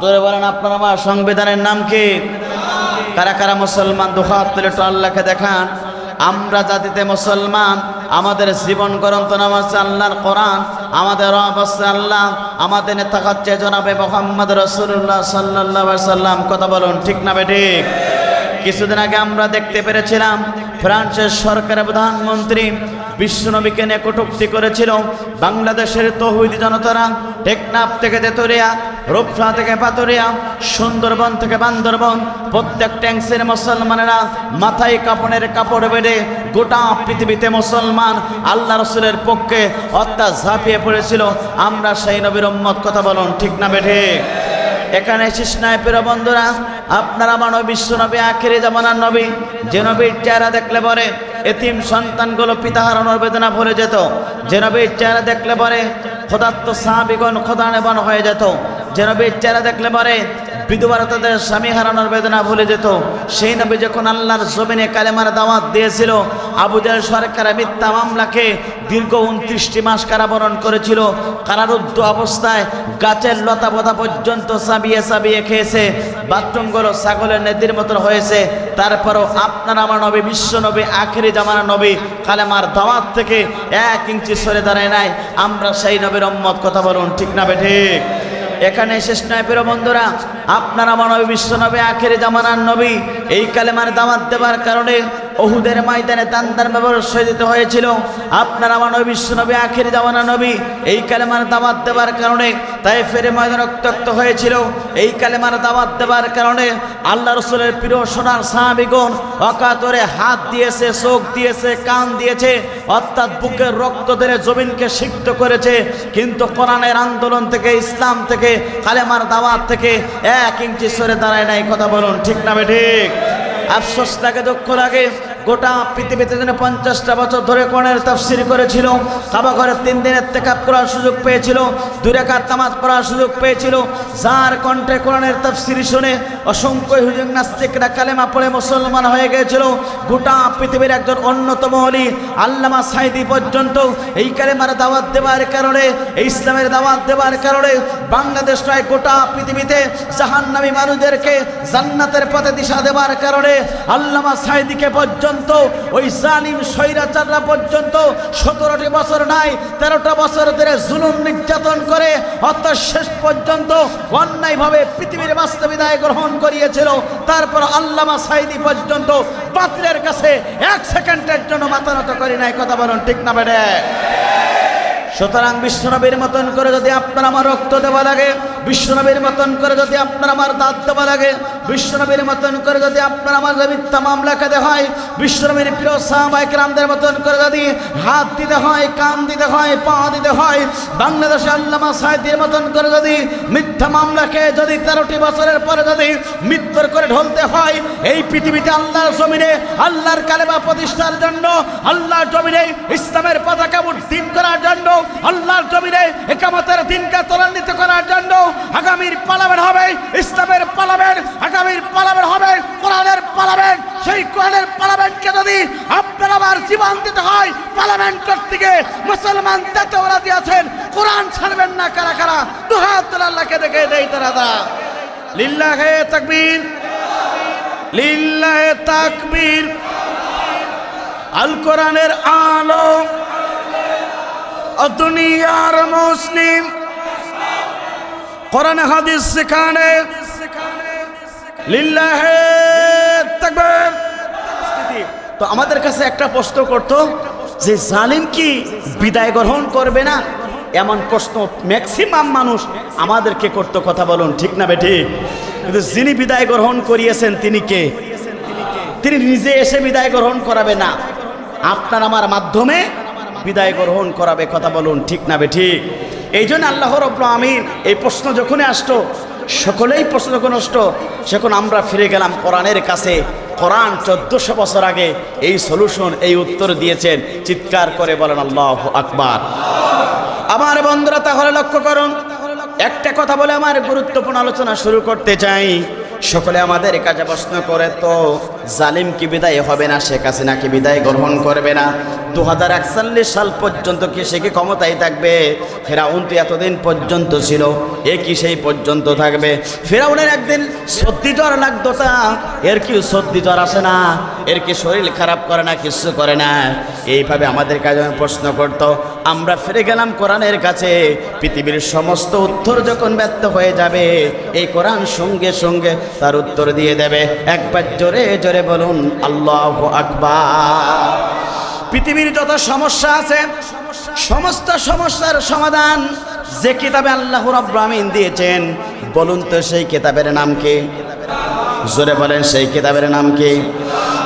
ধরে বলেন আপনার আমার সংবিধানের নাম কি? কারা কারা মুসলমান? দুহাত তুলে একটু আল্লাহকে দেখান। আমরা জাতিতে মুসলমান, আমাদের জীবন গ্রন্থ নাম হচ্ছে আল্লাহর কোরআন, আমাদের রব হচ্ছে আল্লাহ, আমাদের নেতা হচ্ছে জনাবে মুহাম্মদ রাসূলুল্লাহ সাল্লাল্লাহু আলাইহি সাল্লাম। কথা বলুন ঠিক না বেঠিক? কিছুদিন আগে আমরা দেখতে পেরেছিলাম ফ্রান্সের সরকারের প্রধানমন্ত্রী বিশ্বনবীকে নিয়ে কটূক্তি করেছিল। বাংলাদেশের তৌহিদি জনতারা টেকনাফ থেকে তেতুরিয়া, রূপসা থেকে পাতুরিয়া, সুন্দরবন থেকে বান্দরবন, প্রত্যেক ট্যাঙ্কসের মুসলমানেরা মাথায় কাপড়ের কাপড় বেঁধে গোটা পৃথিবীতে মুসলমান আল্লাহ রসুলের পক্ষে অর্থাৎ ঝাঁপিয়ে পড়েছিল। আমরা সেই নবীর উম্মত। কথা বলুন ঠিক না বেঠে? এখানে শেষ নাই প্রিয় বন্ধুরা, আপনারা আমার বিশ্বনবী আখিরি জামানার নবী, যে নবীর চেহারা দেখলে পরে এতিম সন্তানগুলো পিতা হারানোর বেদনা ভরে যেত, যে নবীর চেহারা দেখলে পরে খোদাত্ম সাহাবিগণ খোদানেবান হয়ে যেত, যে নবীর চেহারা দেখলে পরে বিধবার তাদের স্বামী হারানোর বেদনা ভুলে যেত। সেই নবী যখন আল্লাহর জমিনে কালেমার দাওয়াত দিয়েছিল, আবু জাহেল সরকারের মিথ্যা মামলাকে দীর্ঘ 29টি মাস কারাবরণ করেছিল। কারারুদ্ধ অবস্থায় গাছের লতা পাতা পর্যন্ত চাবিয়ে চাবিয়ে খেয়েছে, বাথরুমগুলো ছাগলের নেদির মতো হয়েছে। তারপরও আপনার আমার নবী বিশ্ব নবী আখিরি জামানা নবী কালেমার দাওয়াত থেকে 1 ইঞ্চি সরে দাঁড়ায় নাই। আমরা সেই নবীর উম্মত। কথা বলুন ঠিক না বেঠিক? এখানে শেষ নয় প্রিয় বন্ধুরা, আপনার আমার নবী বিশ্ব নবী আখিরি জামানার নবী এই কালেমার দাওয়াত দেবার কারণে উহুদের ময়দানে তান্দার ব্যবহার শহীদ হয়েছিল। আপনার আমার নবী বিশ্ব নবী আখিরি জামানার নবী এই কালেমার দাওয়াত দেবার কারণে তায়েফের ময়দানে রক্তাক্ত হয়েছিল। এই কালেমার দাওয়াত দেবার কারণে আল্লাহ রসুলের প্রিয় সোনার সাহাবীগণ অকাতরে হাত দিয়েছে, চোখ দিয়েছে, কান দিয়েছে, অর্থাৎ বুকের রক্ত ধরে জমিনকে সিক্ত করেছে। কিন্তু কোরআনের আন্দোলন থেকে, ইসলাম থেকে, কালেমার দাওয়াত থেকে 1 ইঞ্চি সরে দাঁড়ায় নাই। কথা বলুন ঠিক না বেঠিক? আফসোস লাগে, দুঃখ লাগে, গোটা পৃথিবীতে 50টা বছর ধরে কোরআনের তাফসীর করেছিল, কাবা ঘরে 3 দিনের ইতিকাফ করার সুযোগ পেয়েছিল, 2 রাকাত নামাজ পড়ার সুযোগ পেয়েছিল। যার কণ্ঠে কোরআনের তাফসীর শুনে অসংখ্য হুজুর নাস্তিকরা কালেমা পড়ে মুসলমান হয়ে গিয়েছিল। গোটা পৃথিবীর একজন অন্যতম ওলি আল্লামা সাঈদী পর্যন্ত এই কালেমার দাওয়াত দেওয়ার কারণে, এই ইসলামের দাওয়াত দেওয়ার কারণে বাংলাদেশ নয় গোটা পৃথিবীতে জাহান্নামী মানুষদেরকে জান্নাতের পথে দিশা দেওয়ার কারণে আল্লামা সাঈদীকে পর্যন্ত ওই জালিম স্বৈরাচাররা পর্যন্ত 17টি বছর নাই 13টা বছর ধরে জুলুম নির্যাতন করে অর্থাৎ শেষ পর্যন্ত অন্যায়ভাবে পৃথিবীর বাস্তবিদায় গ্রহণ করিয়েছিল। তারপর আল্লামা সাঈদী পর্যন্ত বাতিলের কাছে 1 সেকেন্ডের জন্য মাথা নত করে নাই। কথা বলুন ঠিক না বেঠে? সুতরাং বিশ্বনবীর মতন করে যদি আপনার আমার রক্ত দেওয়া লাগে, বিশ্বনবীর মতন করে যদি আপনার আমার দাঁত দেওয়া লাগে, বিশ্বনবীর মতন করে যদি আপনার আমার মিথ্যা মামলা খেতে হয়, বিশ্বনবীর প্রিয় সাহাবায়ে কেরামদের মতন করে যদি হাত দিতে হয়, কান দিতে হয়, পা দিতে হয়, বাংলাদেশে আল্লামা সাঈদীর মতন করে যদি মিথ্যা মামলাকে যদি 13টি বছরের পরে যদি মৃত্যুর করে ঢলতে হয়, এই পৃথিবীতে আল্লাহর জমিনে আল্লাহর কালেমা প্রতিষ্ঠার জন্য, আল্লাহর জমিনে ইসলামের পতাকা উড্ডীন করার জন্য, আল্লাহর জমিনে ইকামতের দিনকে ত্বরান্বিত করার জন্য আগামীর পার্লামেন্ট হবে ইসলামের পার্লামেন্ট, আগামীর পার্লামেন্ট হবে কোরআনের পার্লামেন্ট। সেই কোরআনের পার্লামেন্টকে যদি আপনার আবার জীবন দিতে হয়, পার্লামেন্ট থেকে মুসলমান দায়িত্বরা দিয়েছেন, কোরআন ছাড়বেন না কারা কারা? দুহাত তুলে আল্লাহকে দেখে দেই তারা দা। লিল্লাহে তাকবীর, লিল্লাহে তাকবীর। আল কোরআনের আলো দুনিয়ার মুসলিম কোরআন হাদিস শিখানে লিল্লাহে তাকবীর। তো আমাদের কাছে একটা প্রশ্ন করতো যে জালিম কি বিদায় গ্রহণ করবে না? এমন প্রশ্ন ম্যাক্সিমাম মানুষ আমাদেরকে করতো। কথা বলুন ঠিক না বেঠিক? কিন্তু যিনি বিদায় গ্রহণ করিয়েছেন তিনি কে? তিনি নিজে এসে বিদায় গ্রহণ করাবে না, আপনার আমার মাধ্যমে বিদায় গ্রহণ করাবে। কথা বলুন ঠিক না বেঠিক? এই জন্য আল্লাহ রাব্বুল আমিন এই প্রশ্ন যখনই আসতো, সকলেই প্রশ্ন যখন আসতো, সেখন আমরা ফিরে গেলাম কোরআনের কাছে। কোরআন 1400 বছর আগে এই সলিউশন, এই উত্তর দিয়েছেন। চিৎকার করে বলেন আল্লাহু আকবার। আমার বন্ধুরা তাহলে লক্ষ্য করুন, একটা কথা বলে আমার গুরুত্বপূর্ণ আলোচনা শুরু করতে চাই। সকলে আমাদের কাছে প্রশ্ন করে, তো জালিম কি বিদায় হবে না? শেখ হাসিনা কি বিদায় গ্রহণ করবে না? 2041 সাল পর্যন্ত কি সে কি ক্ষমতায় থাকবে? ফেরাউন তো এতদিন পর্যন্ত ছিল, এ কি সেই পর্যন্ত থাকবে? ফেরাউনের একদিন সর্দি জ্বর লাগতো, তা এর কি সর্দি জ্বর আসে না? এর কি শরীর খারাপ করে না? কিছু করে না। এইভাবে আমাদের কাছে প্রশ্ন করতো। আমরা ফিরে গেলাম কোরআনের কাছে। পৃথিবীর সমস্ত উত্তর যখন ব্যর্থ হয়ে যাবে, এই কোরআন সঙ্গে সঙ্গে তার উত্তর দিয়ে দেবে। একবার জোরে জোরে বলুন আল্লাহু আকবার। পৃথিবীর যত সমস্যা আছে, সমস্ত সমস্যার সমাধান যে কিতাবে আল্লাহ রাব্বুল আমিন দিয়েছেন, বলুন তো সেই কিতাবের নাম কি? জোরে বলেন, সেই কিতাবের নাম কি?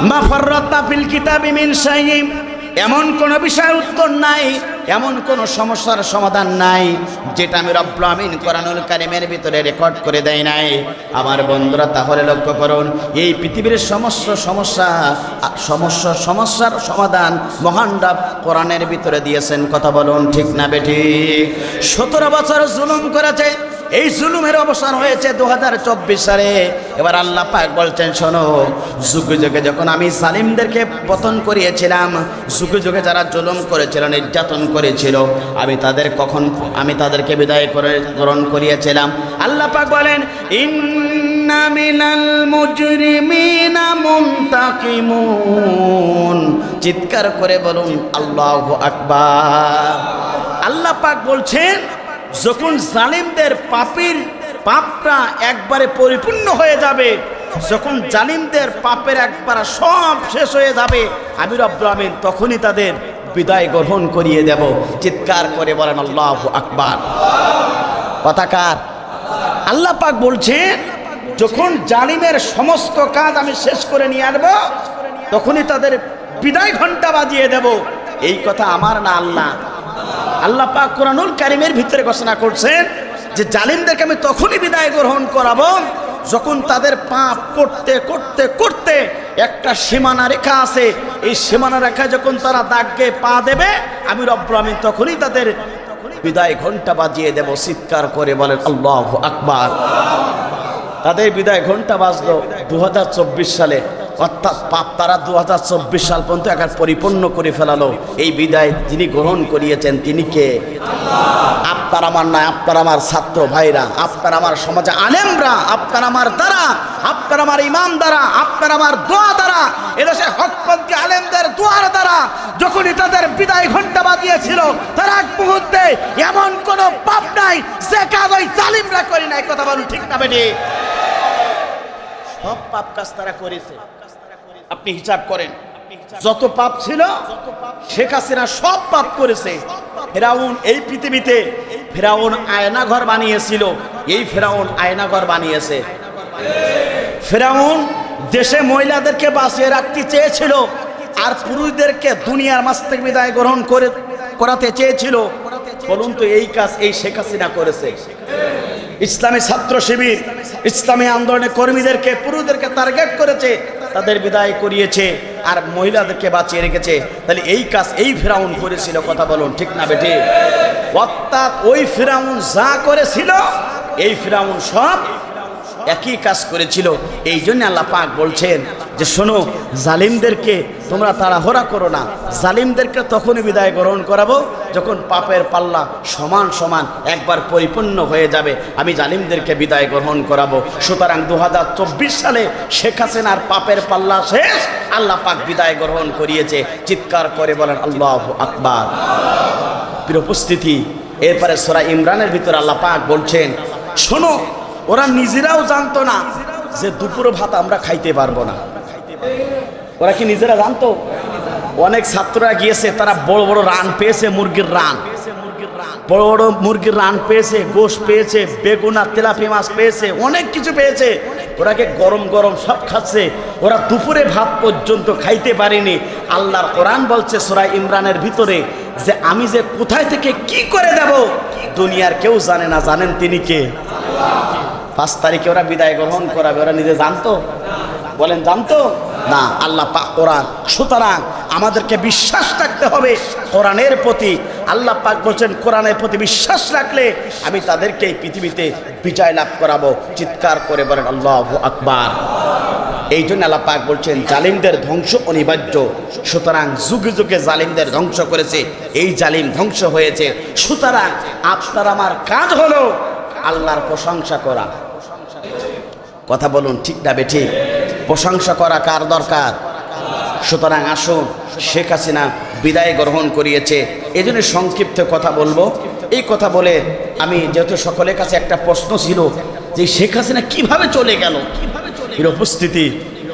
মা ফাররাতনা ফিল কিতাবি মিন শাইইন। এমন কোন বিষয়ের উত্তর নাই, এমন কোন সমস্যার সমাধান নাই যেটা আমি রব্বুল আমিন কোরআনুল কারীমের ভিতরে রেকর্ড করে দেয় নাই। আমার বন্ধুরা, তাহলে লক্ষ্য করুন, এই পৃথিবীর সমস্যার সমাধান মহান রব কোরআনের ভিতরে দিয়েছেন। কথা বলুন ঠিক না বেঠিক? 17 বছর জুলুম করেছে, এই জুলুমের অবসান হয়েছে 2024 সালে। এবার আল্লাহ পাক বলছেন, শোনো, যুগে যুগে যখন আমি জালিমদেরকে পতন করিয়েছিলাম, যুগে যুগে যারা জুলুম করেছিল, নির্যাতন করেছিল, আমি তাদেরকে বিদায় করে গ্রহণ করিয়েছিলাম। আল্লাহ পাক বলেন, ইন্না মিনাল মুজরিমিনা মুনতাকিমুন। চিৎকার করে বলুন আল্লাহু আকবার। আল্লাহ পাক বলছেন, যখন জালিমদের পাপটা একবারে পরিপূর্ণ হয়ে যাবে, যখন জালিমদের পাপের একবার সব শেষ হয়ে যাবে, আমি রব্বুল আমিন তখনই তাদের বিদায় গ্রহণ করিয়ে দেব। চিৎকার করে বলেন আল্লাহু আকবার। কথা কার? আল্লাহ পাক বলছেন, যখন জালিমের সমস্ত কাজ আমি শেষ করে নিয়ে আসবো, তখনই তাদের বিদায় ঘন্টা বাজিয়ে দেব। এই কথা আমার না, আল্লাহ আল্লাহ পাক কোরআনুল কারীমের ভিতরে ঘোষণা করছেন যে জালিমদেরকে আমি তখনই বিদায় গ্রহণ করাবো যখন তাদের পাপ করতে করতে করতে একটা সীমানা রেখা আছে, এই সীমানা রেখা যখন তারা দাগকে পা দেবে, আমি রব্বুল আমিন তখনই তাদের বিদায় ঘন্টা বাজিয়ে দেব। চিৎকার করে বলেন আল্লাহু আকবার। তাদের বিদায় ঘন্টা বাজলো 2024 সালে, অর্থাৎ পাপ তারা 2024 সাল পর্যন্ত একবার পরিপূর্ণ করে ফেলালো। এই বিদায় যিনি গ্রহণ করিয়েছেন তিনি কে? আপনার আমার নয়, আপনার আমার ছাত্র ভাইরা, আপনার আমার সমাজে আলেমরা, আপনার আমার দ্বারা, আপনার আমার ইমাম দ্বারা, আপনার আমার দোয়া দ্বারা, এদেশে হকপন্থী আলেমদের দোয়ার দ্বারা যখনই তাদের বিদায় ঘন্টা বাজিয়েছিল, তার এক মুহূর্তে এমন কোন পাপ নাই যে কাজ ওই জালিমরা করি নাই। কথা বলুন ঠিক না বেটি? সব পাপ কাজ তারা করেছে। আপনি হিসাব করেন, যত পাপ ছিল শেখ হাসিনা সব পাপ করেছে। ফেরাউন এই পৃথিবীতে ফেরাউন আয়নাঘর বানিয়েছিল, এই ফেরাউন আয়নাঘর বানিয়েছে। ফেরাউন দেশে মহিলাদেরকে বাঁচিয়ে রাখতে চেয়েছিল আর পুরুষদেরকে দুনিয়ার মাঝ থেকে বিদায় গ্রহণ করাতে চেয়েছিল। বলুন তো এই কাজ এই শেখ হাসিনা করেছে? ইসলামী ছাত্র শিবির, ইসলামী আন্দোলনের কর্মীদেরকে, পুরুষদেরকে টার্গেট করেছে, তাদের বিদায় করিয়েছে আর মহিলাদেরকে বাঁচিয়ে রেখেছে। তাহলে এই কাজ এই ফেরাউন করেছিল। কথা বলুন ঠিক না বেঠিক? অর্থাৎ ওই ফেরাউন যা করেছিল এই ফেরাউন সব একই কাজ করেছিল। এই জন্য আল্লাহ পাক বলছেন যে শোনো, জালিমদেরকে তোমরা তাড়াহুড়া করো না, জালিমদেরকে তখনই বিদায় গ্রহণ করাবো যখন পাপের পাল্লা সমান সমান একবার পরিপূর্ণ হয়ে যাবে, আমি জালিমদেরকে বিদায় গ্রহণ করাবো। সুতরাং 2024 সালে শেখ হাসিনার পাপের পাল্লা শেষ, আল্লাহ পাক বিদায় গ্রহণ করিয়েছে। চিৎকার করে বলেন আল্লাহু আকবার। প্রিয় উপস্থিতি, এরপরে সূরা ইমরানের ভিতরে আল্লাহ পাক বলছেন, শোনো, ওরা নিজেরাও জানতো না যে দুপুর ভাত আমরা খাইতে পারবো না। ওরা কি নিজেরা জানতো? অনেক ছাত্ররা গিয়েছে, তারা বড় বড় রান পেয়েছে, মুরগির রান, বড় বড় মুরগির রান পেয়েছে, গোশ পেয়েছে, বেগুনা তেলাপি মাছ পেয়েছে, অনেক কিছু পেয়েছে। ওরাকে গরম গরম সব খাচ্ছে, ওরা দুপুরে ভাত পর্যন্ত খাইতে পারেনি। আল্লাহর কোরআন বলছে সূরা ইমরানের ভিতরে যে আমি যে কোথায় থেকে কি করে দেব দুনিয়ার কেউ জানে না, জানেন তিনি কে? 5 তারিখে ওরা বিদায় গ্রহণ করাবে, ওরা নিজে জানতো? বলেন জানতো না? আল্লাহ পাক কোরআন। সুতরাং আমাদেরকে বিশ্বাস রাখতে হবে কোরআনের প্রতি, আল্লাহ পাক বলছেন কোরআনের প্রতি বিশ্বাস রাখলে আমি তাদেরকে এই পৃথিবীতে বিজয় লাভ করাবো। চিৎকার করে বলেন আল্লাহু আকবার। এই জন্য আল্লাহ পাক বলছেন জালিমদের ধ্বংস অনিবার্য। সুতরাং যুগে যুগে জালিমদের ধ্বংস করেছে, এই জালিম ধ্বংস হয়েছে। সুতরাং আপনার আমার কাজ হলো আল্লাহর প্রশংসা করা। কথা বলুন ঠিক না বেঠিক? প্রশংসা করা কার দরকার? সুতরাং আসুন, শেখ হাসিনা বিদায় গ্রহণ করিয়েছে, এই জন্য সংক্ষিপ্ত কথা বলবো। এই কথা বলে আমি যেহেতু সকলের কাছে একটা প্রশ্ন ছিল যে শেখ হাসিনা কিভাবে চলে গেল, এর উপস্থিতি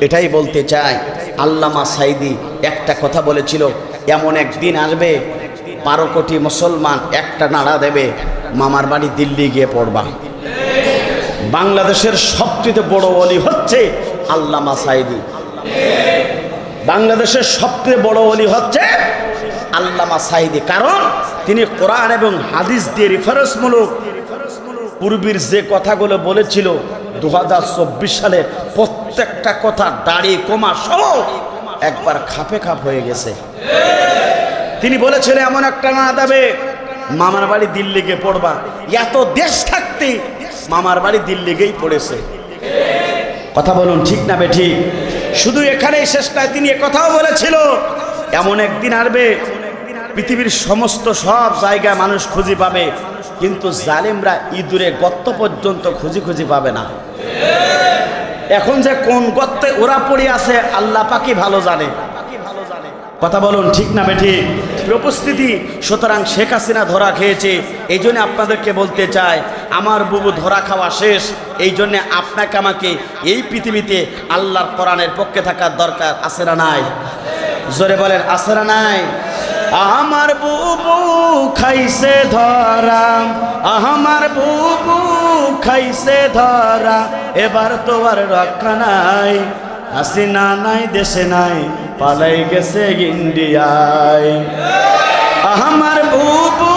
এটাই বলতে চাই। আল্লামা সাঈদী একটা কথা বলেছিল, এমন একদিন আসবে 12 কোটি মুসলমান একটা নাড়া দেবে, মামার বাড়ি দিল্লি গিয়ে পড়বা। বাংলাদেশের সবচেয়ে বড় ওলি হচ্ছে আল্লামা সাঈদী। বাংলাদেশের সবচেয়ে বড় ওলি হচ্ছে আল্লামা সাঈদী, কারণ তিনি কোরআন এবং হাদিস দিয়ে রেফারেন্সমূলক পূর্বের যে কথাগুলো বলেছিল 2024 সালে প্রত্যেকটা কথা দাড়ি কমা সহ একবার খাপে খাপ হয়ে গেছে। তিনি বলেছিলেন এমন একটা না দেবে, মামার বাড়ি দিল্লি গিয়ে পড়বা। এত দেশ থাকতে মামার বাড়ি দিল্লি গিয়েই পড়েছে। কথা বলুন ঠিক না বেঠিক? শুধু এখানেই শেষ নয়, তিনি কথাও বলেছিল এমন একদিন আসবে পৃথিবীর সমস্ত সব জায়গায় মানুষ খুঁজে পাবে, কিন্তু জালিমরা ইঁদুরে গর্ত পর্যন্ত খুঁজি পাবে না। এখন যে কোন গর্তে ওরা পড়ে আছে আল্লাহ পাকই ভালো জানে। কথা বলুন ঠিক না বেঠিক? উপস্থিতি। সুতরাং শেখ হাসিনা ধরা খেয়েছে, এই জন্য আপনাদেরকে বলতে চাই আমার বুবু ধরা খাওয়া শেষ। এই জন্য আপনাকে আমাকে এই পৃথিবীতে আল্লাহর কোরআনের পক্ষে থাকার দরকার আছে না নাই? জোরে বলেন আছে না নাই? আমার বুবু খাইছে ধরা, আমার বুবু খাইছে ধরা, এবার তো আর রক্ষা নাই। হাসিনা নাই দেশে নাই, পালাই গেছে ইন্ডিয়ায়। আমার বুবু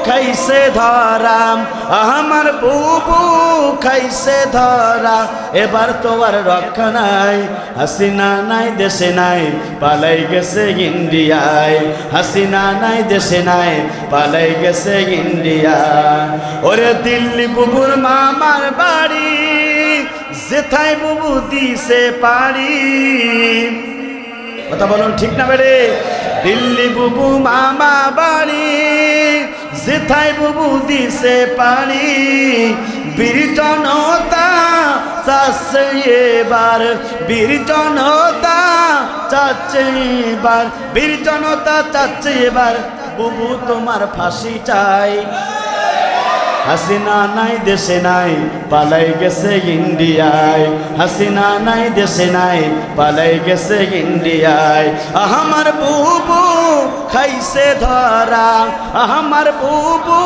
খাইছে ধরা, আমার বুবু খাইছে ধরা, এবার তো আর রক্ষা নাই। হাসিনা নাই দেশে নাই, পালাই গেছে ইন্ডিয়ায়। হাসিনা নাই দেশে নাই, পালাই গেছে ইন্ডিয়া। ওরে দিল্লি বুবুর মামার বাড়ি, যেথায় বুবু দিছে পাড়ি। কথা বলুন ঠিক না বেড়ে? দিল্লি বুবু মামা বাড়ি, যেথায় বুবু দিছে পাড়ি। বীর জনতা চাচ্ছে এবার, বীর জনতা চাচ্ছে এবার, বীর জনতা চাচ্ছে এবার বুবু তোমার ফাঁসি চাই। হাসিনা নাই দেশে নাই, পালাই গেছে ইন্ডিয়ায়। হাসিনা নাই দেশে নাই, পালাই গেছে ইন্ডিয়ায়। আমার বুবু খাইছে ধরা, আমার বুবু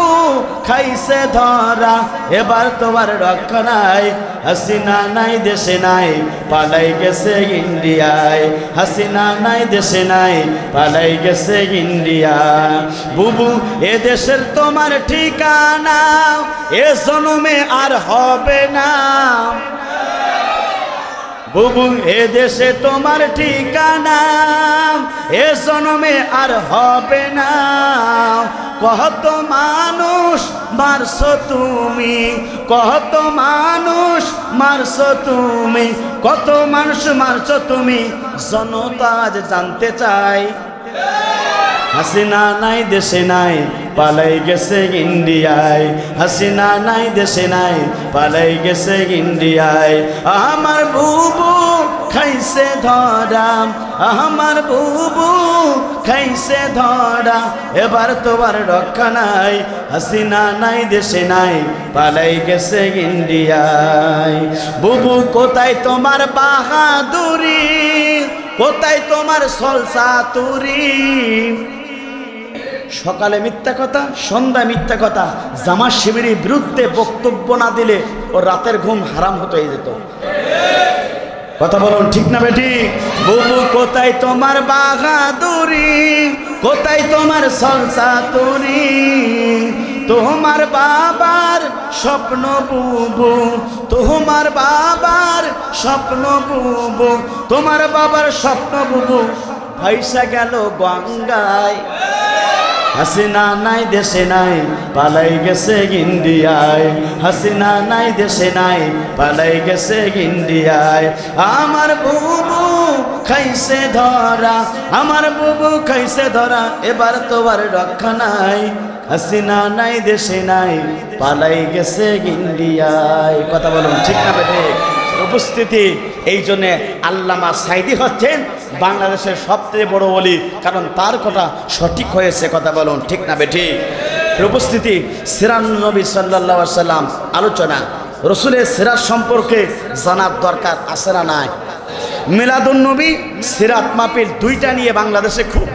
খাইছে ধরা, এবার তোমার রক্ষা নাই। হাসিনা নাই দেশে নাই, পালাই গেছে ইন্ডিয়ায়। হাসিনা নাই দেশে নাই, পালাই গেছে ইন্ডিয়া। বুবু এ দেশের তোমার ঠিকানা এ জন্মে আর হবে না। বুবু এ দেশে তোমার ঠিকানা এ জন্মে আর হবে না। কত মানুষ মারছো তুমি, কত মানুষ মারছো তুমি, কত মানুষ মারছো তুমি, জনতা আজ জানতে চাই। হাসিনা নাই দেশে নাই, পালাই গেছে ইন্ডিয়ায়। হাসিনা নাই দেশে নাই, পালাই গেছে ইন্ডিয়ায়। আমার বুবু খাইছে ধরা, আমার বুবু খাইছে ধরা, এবার তোমার রক্ষা নাই। হাসিনা নাই দেশে নাই, পালাই গেছে ইন্ডিয়ায়। বুবু কোথায় তোমার বাহাদুরি, কোথায় তোমার সলসাতুরি? সকালে মিথ্যা কথা, সন্ধ্যায় মিথ্যা কথা। জামাত শিবিরের বিরুদ্ধে বক্তব্য না দিলে ও রাতের ঘুম হারাম হতে যেত। কথা বলুন ঠিক না বেটি? বুবু কোথায় তোমার বাহাদুরি, কোথায় তোমার সলসাতুরি? তোমার বাবার স্বপ্ন বুবু, তোমার বাবার স্বপ্ন বুবু, তোমার বাবার স্বপ্ন বুবু ভাইসা গেল গঙ্গায়। হাসিনা নাই দেশে নাই পালাই গেছে ইন্ডিয়ায়, হাসিনা নাই দেশে নাই পালাই গেছে ইন্ডিয়ায়। আমার বুবু খাইছে ধরা, আমার বুবু খাইছে ধরা, এবার তোমার রক্ষা নাই, হাসিনা নাই দেশে নাই পালাই গেছে ইন্ডিয়ায়। কথা বলুন ঠিক না বেঠে? উপস্থিতি এই জন্যে আল্লামা সাঈদী হচ্ছেন বাংলাদেশের সবচেয়ে বড় ওলি, কারণ তার কথা সঠিক হয়েছে। কথা বলুন ঠিক না বেঠি? উপস্থিতি সিরাত নবী সাল্লাল্লাহু আলাইহি সাল্লাম আলোচনা, রসুলের সিরাত সম্পর্কে জানার দরকার আছে না নাই? মিলাদুন নবী সিরাত মাহফিল দুইটা নিয়ে বাংলাদেশে খুব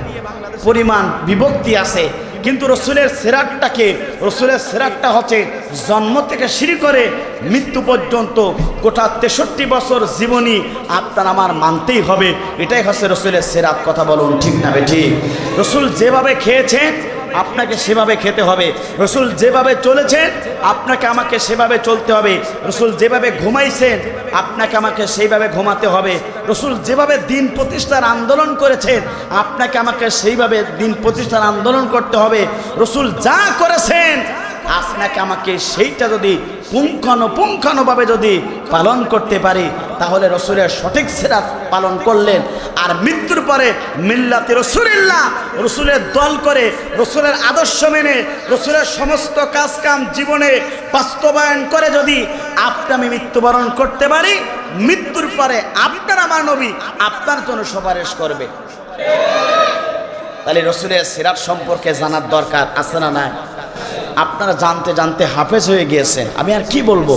পরিমাণ বিভক্তি আছে, কিন্তু রসুলের সিরাতটাকে, রসুলের সিরাতটা হচ্ছে জন্ম থেকে শুরু করে মৃত্যু পর্যন্ত গোটা 63 বছর জীবনী আপনার আমার মানতেই হবে, এটাই হচ্ছে রসুলের সিরাত। কথা বলুন ঠিক না বেঠি? রসুল যেভাবে খেয়েছেন আপনাকে সেভাবে খেতে হবে, রসুল যেভাবে চলেছেন আপনাকে আমাকে সেভাবে চলতে হবে, রসুল যেভাবে ঘুমাইছেন আপনাকে আমাকে সেইভাবে ঘুমাতে হবে, রসুল যেভাবে দিন প্রতিষ্ঠার আন্দোলন করেছেন আপনাকে আমাকে সেইভাবে দিন প্রতিষ্ঠার আন্দোলন করতে হবে, রসুল যা করেছেন আপনাকে আমাকে সেইটা যদি পুঙ্খানুপুঙ্খানুভাবে যদি পালন করতে পারি তাহলে রসুলের সঠিক সিরাত পালন করলেন। আর মৃত্যুর পরে মিল্লাতে রসুলিল্লাহ, রসুলের দল করে, রসুলের আদর্শ মেনে, রসুলের সমস্ত কাজ কাম জীবনে বাস্তবায়ন করে যদি আপনি আমি মৃত্যুবরণ করতে পারি, মৃত্যুর পরে আপনার আমার নবী আপনার জন্য সুপারিশ করবে। তাহলে রসুলের সিরাত সম্পর্কে জানার দরকার আছে না নাই? আপনারা জানতে জানতে হাফেজ হয়ে গিয়েছেন, আমি আর কি বলবো?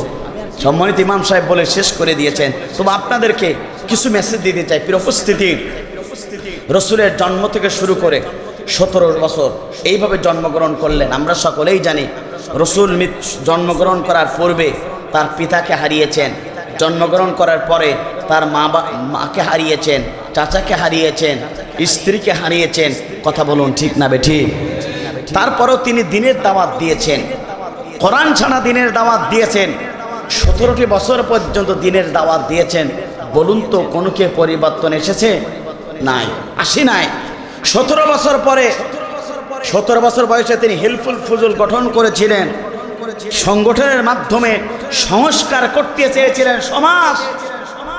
সম্মানিত ইমাম সাহেব বলে শেষ করে দিয়েছেন, তবে আপনাদেরকে কিছু মেসেজ দিতে চাই। প্রিয় উপস্থিতি, রসুলের জন্ম থেকে শুরু করে 17 বছর এইভাবে জন্মগ্রহণ করলেন। আমরা সকলেই জানি রসুল জন্মগ্রহণ করার পূর্বে তার পিতাকে হারিয়েছেন, জন্মগ্রহণ করার পরে তার মাকে হারিয়েছেন, চাচাকে হারিয়েছেন, স্ত্রীকে হারিয়েছেন। কথা বলুন ঠিক না বেঠি? তারপরেও তিনি দিনের দাওয়াত দিয়েছেন, কোরআন ছাড়া দিনের দাওয়াত দিয়েছেন, 17টি বছর পর্যন্ত দিনের দাওয়াত দিয়েছেন। বলুন তো কোনো কে পরিবর্তন এসেছে? নাই, আসি নাই। 17 বছর পরে, 17 বছর বয়সে তিনি হিলফুল ফুজুল গঠন করেছিলেন, সংগঠনের মাধ্যমে সংস্কার করতে চেয়েছিলেন সমাজ।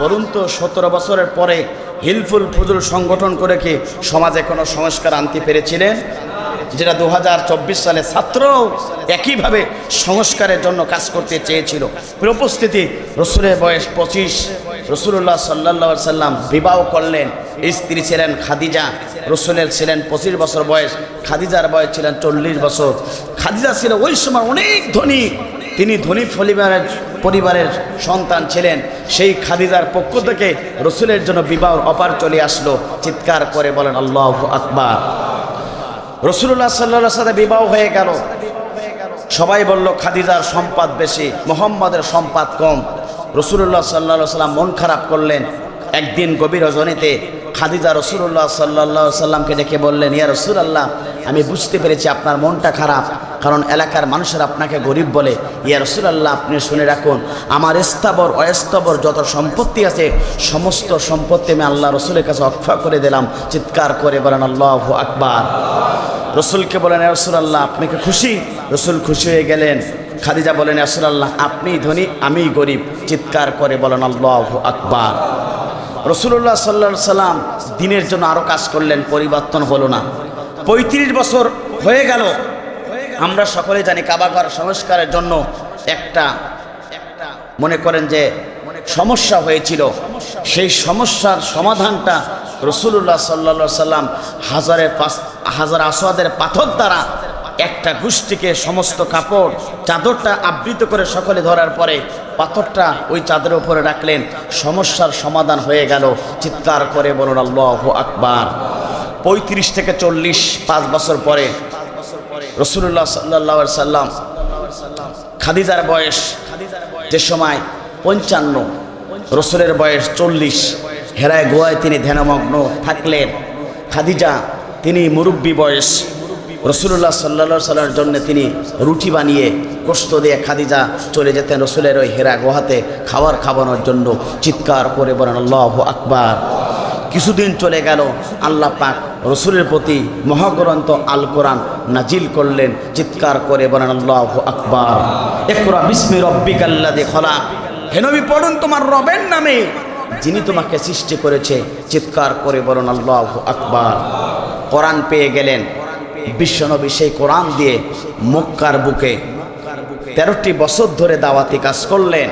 বলুন তো 17 বছরের পরে হিলফুল ফুজুল সংগঠন করে কি সমাজে কোনো সংস্কার আনতে পেরেছিলেন? যেটা 2024 সালে ছাত্রও একইভাবে সংস্কারের জন্য কাজ করতে চেয়েছিল। উপস্থিতি, রসুলের বয়স 25, রসুল্লাহ সাল্লাল্লাহু আলাইহি সাল্লাম বিবাহ করলেন। স্ত্রী ছিলেন খাদিজা, রসুলের ছিলেন 25 বছর বয়স, খাদিজার বয়স ছিলেন 40 বছর। খাদিজা ছিল ওই সময় অনেক ধনী, তিনি ধনী পরিবারের সন্তান ছিলেন। সেই খাদিজার পক্ষ থেকে রসুলের জন্য বিবাহ অফার চলে আসলো। চিৎকার করে বলেন আল্লাহু আকবার। রসুল্লাহ সাল্লাল্লাহু আলাইহি সাল্লাম বিবাহ হয়ে গেল। সবাই বলল খাদিজার সম্পদ বেশি, মুহাম্মাদের সম্পদ কম। রসুল্লাহ সাল্লাল্লাহু আলাইহি সাল্লাম মন খারাপ করলেন। একদিন গভীর রজনীতে খাদিজা রসুল্লাহ সাল্লাল্লাহু আলাইহি সাল্লামকে ডেকে বললেন, ইয়া রাসূলুল্লাহ, আমি বুঝতে পেরেছি আপনার মনটা খারাপ, কারণ এলাকার মানুষেরা আপনাকে গরিব বলে। ইয়া রাসূলুল্লাহ, আপনি শুনে রাখুন, আমার স্থাবর অস্থাবর যত সম্পত্তি আছে সমস্ত সম্পত্তি আমি আল্লাহ রসুলের কাছে ওয়াকফ করে দিলাম। চিৎকার করে বলেন আল্লাহু আকবার। রসুলকে বলেন, ইয়া রাসূলুল্লাহ, আপনি কি খুশি? রসুল খুশি হয়ে গেলেন। খাদিজা বলেন, ইয়া রাসূলুল্লাহ, আপনি ধনী আমিই গরিব। চিৎকার করে বলেন আল্লাহু আকবার। রসুল্লাহ সাল্লাল্লাহু আলাইহি সাল্লাম দিনের জন্য আরও কাজ করলেন, পরিবর্তন হলো না। 35 বছর হয়ে গেল। আমরা সকলে জানি কাবাঘর সংস্কারের জন্য একটা মনে করেন যে সমস্যা হয়েছিল। সেই সমস্যার সমাধানটা রসুল্লাহ সাল্লাল্লাহু আলাইহি সাল্লাম হাজার আসওয়াদের পাথর দ্বারা একটা গোষ্ঠীকে সমস্ত কাপড় চাদরটা আবৃত করে সকলে ধরার পরে পাথরটা ওই চাদরের উপরে রাখলেন, সমস্যার সমাধান হয়ে গেল। চিৎকার করে বলুন আল্লাহু আকবার। 35 থেকে 40, 5 বছর পরে রসুল্লাহ সাল্লাল্লাহু আলাইহি সাল্লাম, খাদিজার বয়স যে সময় 55, রসুলের বয়স 40, হেরায় গুহায় তিনি ধ্যানমগ্ন থাকলেন। খাদিজা তিনি মুরব্বী বয়স। রসুল্লাহ সাল্লাল্লাহু আলাইহি সাল্লামের জন্য তিনি রুটি বানিয়ে গোশত দিয়ে খাদিজা চলে যেতেন রসুলের ওই হেরা গুহাতে খাবানোর জন্য। চিৎকার করে বলেন আল্লাহু আকবার। কিছুদিন চলে গেল, আল্লাহ পাক রসুলের প্রতি মহাগ্রন্থ আল কোরআন নাজিল করলেন। চিৎকার করে বলেন আল্লাহু আকবার। ইকরা বিসমি রব্বিকাল্লাযী খলাক। হে নবী পড়ুন তোমার রবের নামে যিনি তোমাকে সৃষ্টি করেছে। চিৎকার করে বলেন আল্লাহু আকবার। কোরআন পেয়ে গেলেন বিশ্বনবী, সেই কোরআন দিয়ে মক্কার বুকে 13টি বছর ধরে দাওয়াতি কাজ করলেন,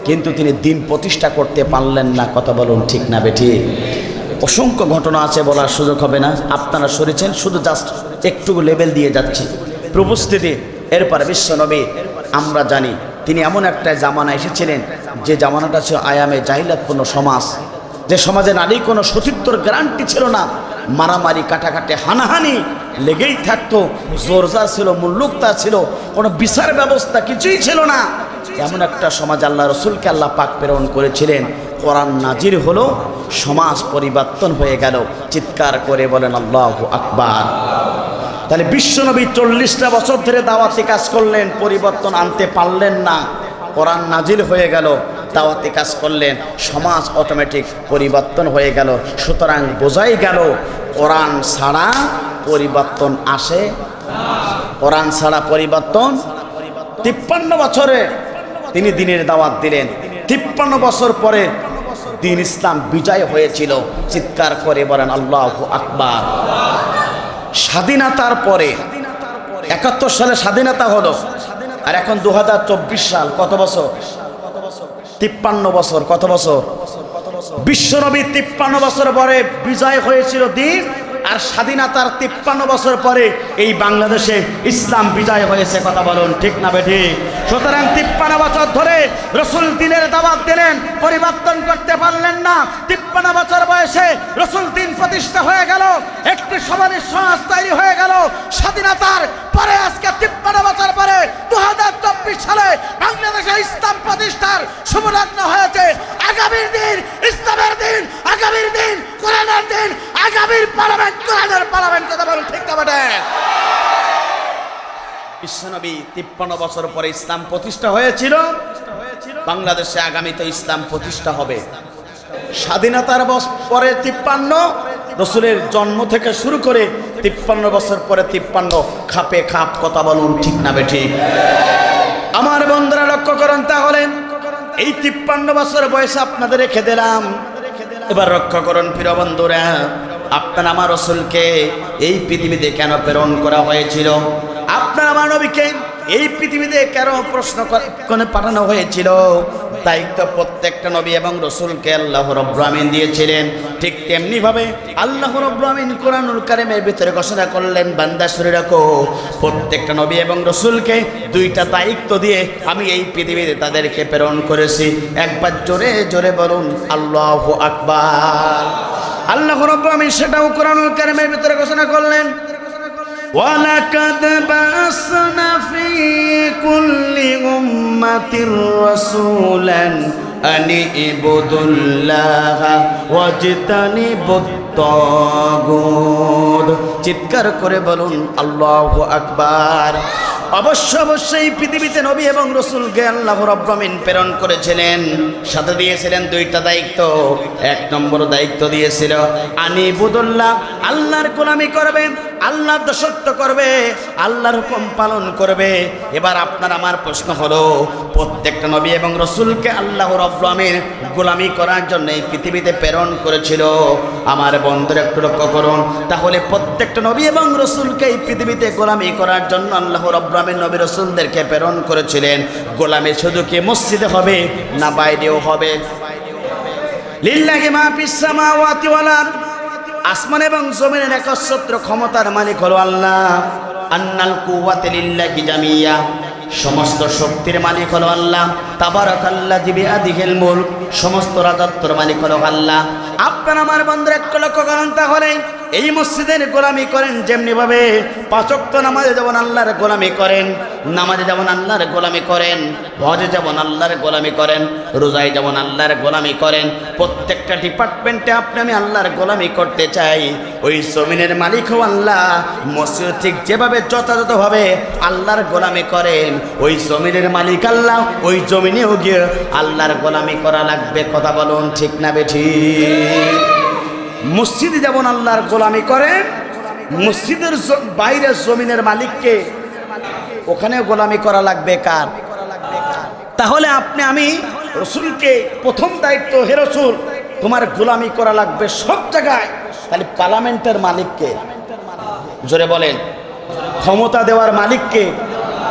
কিন্তু তিনি দিন প্রতিষ্ঠা করতে পারলেন না। কথা বলুন ঠিক না বেঠিক? অসংখ্য ঘটনা আছে, বলার সুযোগ হবে না, আপনারা শুনেছেন, শুধু জাস্ট একটু লেভেল দিয়ে যাচ্ছি প্রবস্থিতি। এরপরে বিশ্বনবী আমরা জানি তিনি এমন একটা জামানা এসেছিলেন যে জামানাটা ছিল আয়ামে জাহিলাতপূর্ণ সমাজ, যে সমাজে নারী কোনো সতীত্বর গ্যারান্টি ছিল না, মারামারি কাটাকাটি হানাহানি লেগেই থাকতো, জোরজার ছিল, মুল্লুকতা ছিল, কোনো বিচার ব্যবস্থা কিছুই ছিল না। এমন একটা সমাজ আল্লাহ রসুলকে আল্লাহ পাক প্রেরণ করেছিলেন। কোরআন নাজির হলো, সমাজ পরিবর্তন হয়ে গেল। চিৎকার করে বলেন আল্লাহু আকবার। তাহলে বিশ্বনবী 40টা বছর ধরে দাওয়াতি কাজ করলেন, পরিবর্তন আনতে পারলেন না। কোরআন নাজিল হয়ে গেল, দাওয়াতি কাজ করলেন, সমাজ অটোমেটিক পরিবর্তন হয়ে গেল। সুতরাং বোঝাই গেল কোরআন ছাড়া পরিবর্তন আসে, কোরআন ছাড়া পরিবর্তন। 53 বছরে তিনি দ্বীনের দাওয়াত দিলেন। 53 বছর পরে দ্বীন ইসলাম বিজয় হয়েছিল। চিৎকার করে বলেন আল্লাহু আকবার। স্বাধীনতার পরে 71 সালে স্বাধীনতা হলো, আর এখন 2024 সাল, কত বছর? 53 বছর। কত বছর? বিশ্বনবী 53 বছর পরে বিজয় হয়েছিল দ্বীন, আর স্বাধীনতার 53 বছর পরে এই বাংলাদেশে ইসলাম বিজয় হয়েছে। কথা বলুন ঠিক না বেঠিক? সুতরাং 53 বছর ধরে রসুল দ্বীনের দাওয়াত দিলেন, পরিবর্তন করতে পারলেন না। 53 বছর বয়সে রসুল দ্বীন প্রতিষ্ঠা হয়ে গেল, একটি সমাজের সমাজ তৈরি হয়ে গেল। স্বাধীনতার পরে আজকে 53 বছর পরে 2024 সালে বাংলাদেশে ইসলাম প্রতিষ্ঠার শুভলগ্ন হয়েছে। আগামীর দিন ইসলামের দিন, আগামীর দিন কোরআনের দিন, আগামীর পার্লামেন্ট কোরআনের পার্লামেন্ট। কথা বলুন ঠিক না বেঠিক? বিশ্বনবী 53 বছর পরে ইসলাম প্রতিষ্ঠা হয়েছিল বাংলাদেশে, আগামীতে ইসলাম প্রতিষ্ঠা হবে। স্বাধীনতার পরে 53, রসুলের জন্ম থেকে শুরু করে 53 বছর পরে 53 খাপে খাপ। কথা বলুন ঠিক না বেঠিক? আমার বন্ধুরা লক্ষ্য করুন, তাহলে এই 53 বছর বয়সে আপনাদের রেখে দিলাম। এবার লক্ষ্য করুন প্রিয় বন্ধুরা, আপনার আমার রসুলকে এই পৃথিবীতে কেন প্রেরণ করা হয়েছিল? আপনার আমার নবীকে এই পৃথিবীতে কেন প্রশ্ন করে পাঠানো হয়েছিল? দায়িত্ব প্রত্যেকটা নবী এবং রসুলকে আল্লাহ রাব্বুল আমিন দিয়েছিলেন। ঠিক তেমনি ভাবে আল্লাহ রাব্বুল আমিন কোরআনুল কারীমের ভিতরে ঘোষণা করলেন, বান্দা শুনে রাখো, প্রত্যেকটা নবী এবং রসুলকে 2টা দায়িত্ব দিয়ে আমি এই পৃথিবীতে তাদেরকে প্রেরণ করেছি। একবার জোরে জোরে বলুন আল্লাহু আকবার। আল্লাহ রাব্বুল আমিন সেটাও কোরআনুল কারীমের ভিতরে ঘোষণা করলেন, وَلَقَدْ بَعَثْنَا فِي كُلِّ أُمَّةٍ رَسُولًا أَنِ اعْبُدُوا اللَّهَ وَاجْتَنِبُوا الطَّاغُوتَ। চিৎকার করে বলুন আল্লাহু আকবার। অবশ্যই পৃথিবীতে নবী এবং রসুলকে আল্লাহ রাব্বুল আমিন প্রেরণ করেছিলেন, সাথে দিয়েছিলেন 2টা দায়িত্ব। 1 নম্বর দায়িত্ব দিয়েছিল আনিবুদুল্লাহ, আল্লাহর গোলামি করবে, আল্লাহর দাসত্ব করবে, আল্লাহর হুকুম পালন করবে। এবার আপনার আমার প্রশ্ন হলো, প্রত্যেকটা নবী এবং রসুলকে আল্লাহ রাব্বুল আমিন গোলামি করার জন্য এই পৃথিবীতে প্রেরণ করেছিল। আমার বন্ধুরা একটু লক্ষ্য করুন, তাহলে প্রত্যেকটা নবী এবং রসুলকে এই পৃথিবীতে গোলামি করার জন্য আল্লাহ রাব্বুল আমিন নবী রসুলদেরকে প্রেরণ করেছিলেন। গোলামি শুধু কি মসজিদে হবে না বাইরেও হবে? লিল্লাহি মা ফিস সামাওয়াতি ওয়াল আরদ, আসমান এবং জমিনের একচ্ছত্র ক্ষমতার মালিক হলো আল্লাহ। আন্নাল কুওয়াতা লিল্লাহি জামিয়া, সমস্ত শক্তির মালিক হলো আল্লাহ। তাবারাকাল্লাযী বিয়াদিহিল মুলক, সমস্ত রাজত্বের মালিক হলো আল্লাহ। আপনার আমার বন্ধুরা একটু লক্ষ্য করেন, তাহলে এই মসজিদের গোলামি করেন যেমনি ভাবে 5 ওয়াক্ত নামাজে যেমন আল্লাহর গোলামি করেন, নামাজে যেমন আল্লাহর গোলামি করেন, হজে যেমন আল্লাহর গোলামি করেন, রোজায় যেমন আল্লাহর গোলামি করেন, প্রত্যেকটা ডিপার্টমেন্টে আপনি আমি আল্লাহর গোলামি করতে চাই। ওই জমিনের মালিকও আল্লাহ, মসজিদ ঠিক যেভাবে যথাযথভাবে আল্লাহর গোলামি করেন, ওই জমিনের মালিক আল্লাহ, ওই জমিনেও গিয়ে আল্লাহর গোলামি করা লাগবে। কথা বলুন ঠিক না বেঠিক? মসজিদে যেমন আল্লাহর গোলামি করে, মসজিদের বাইরে জমিনের মালিককে ওখানে গোলামি করা লাগবে কার? তাহলে আপনি আমি রসুলকে প্রথম দায়িত্ব, হে রসুল তোমার গোলামি করা লাগবে সব জায়গায়। তাহলে পার্লামেন্টের মালিককে, জোরে বলেন, ক্ষমতা দেওয়ার মালিককে।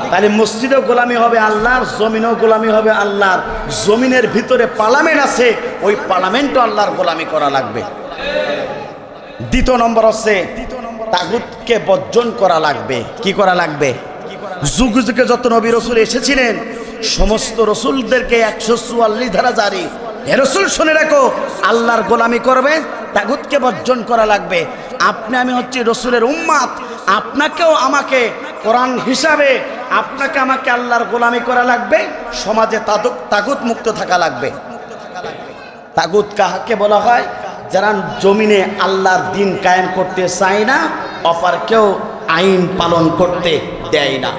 তাহলে মসজিদও গোলামি হবে আল্লাহর, জমিনও গোলামি হবে আল্লাহর। জমিনের ভিতরে পার্লামেন্ট আছে, ওই পার্লামেন্টও আল্লাহর গোলামি করা লাগবে। দ্বিতীয় নম্বর হচ্ছে তাগুতকে বর্জন করা লাগবে। কি করা লাগবে? যুগে যুগে যত নবী রসুল এসেছিলেন সমস্ত রসুলদেরকে 144 ধারা জারি। হে রসুল শুনে রাখো, আল্লাহর গোলামি করবে, তাগুতকে বর্জন করা লাগবে। আপনি আমি হচ্ছি রসুলের উম্মাত, আপনাকেও আমাকে কোরআন হিসাবে আপনাকে আমাকে আল্লাহর গোলামি করা লাগবে, সমাজে তাগুত মুক্ত থাকা লাগবে। তাগুত কাহাকে বলা হয়? যারা জমিনে আল্লাহর দিন কায়েম করতে চায় না, অপর কেউ আইন পালন করতে দেয় না।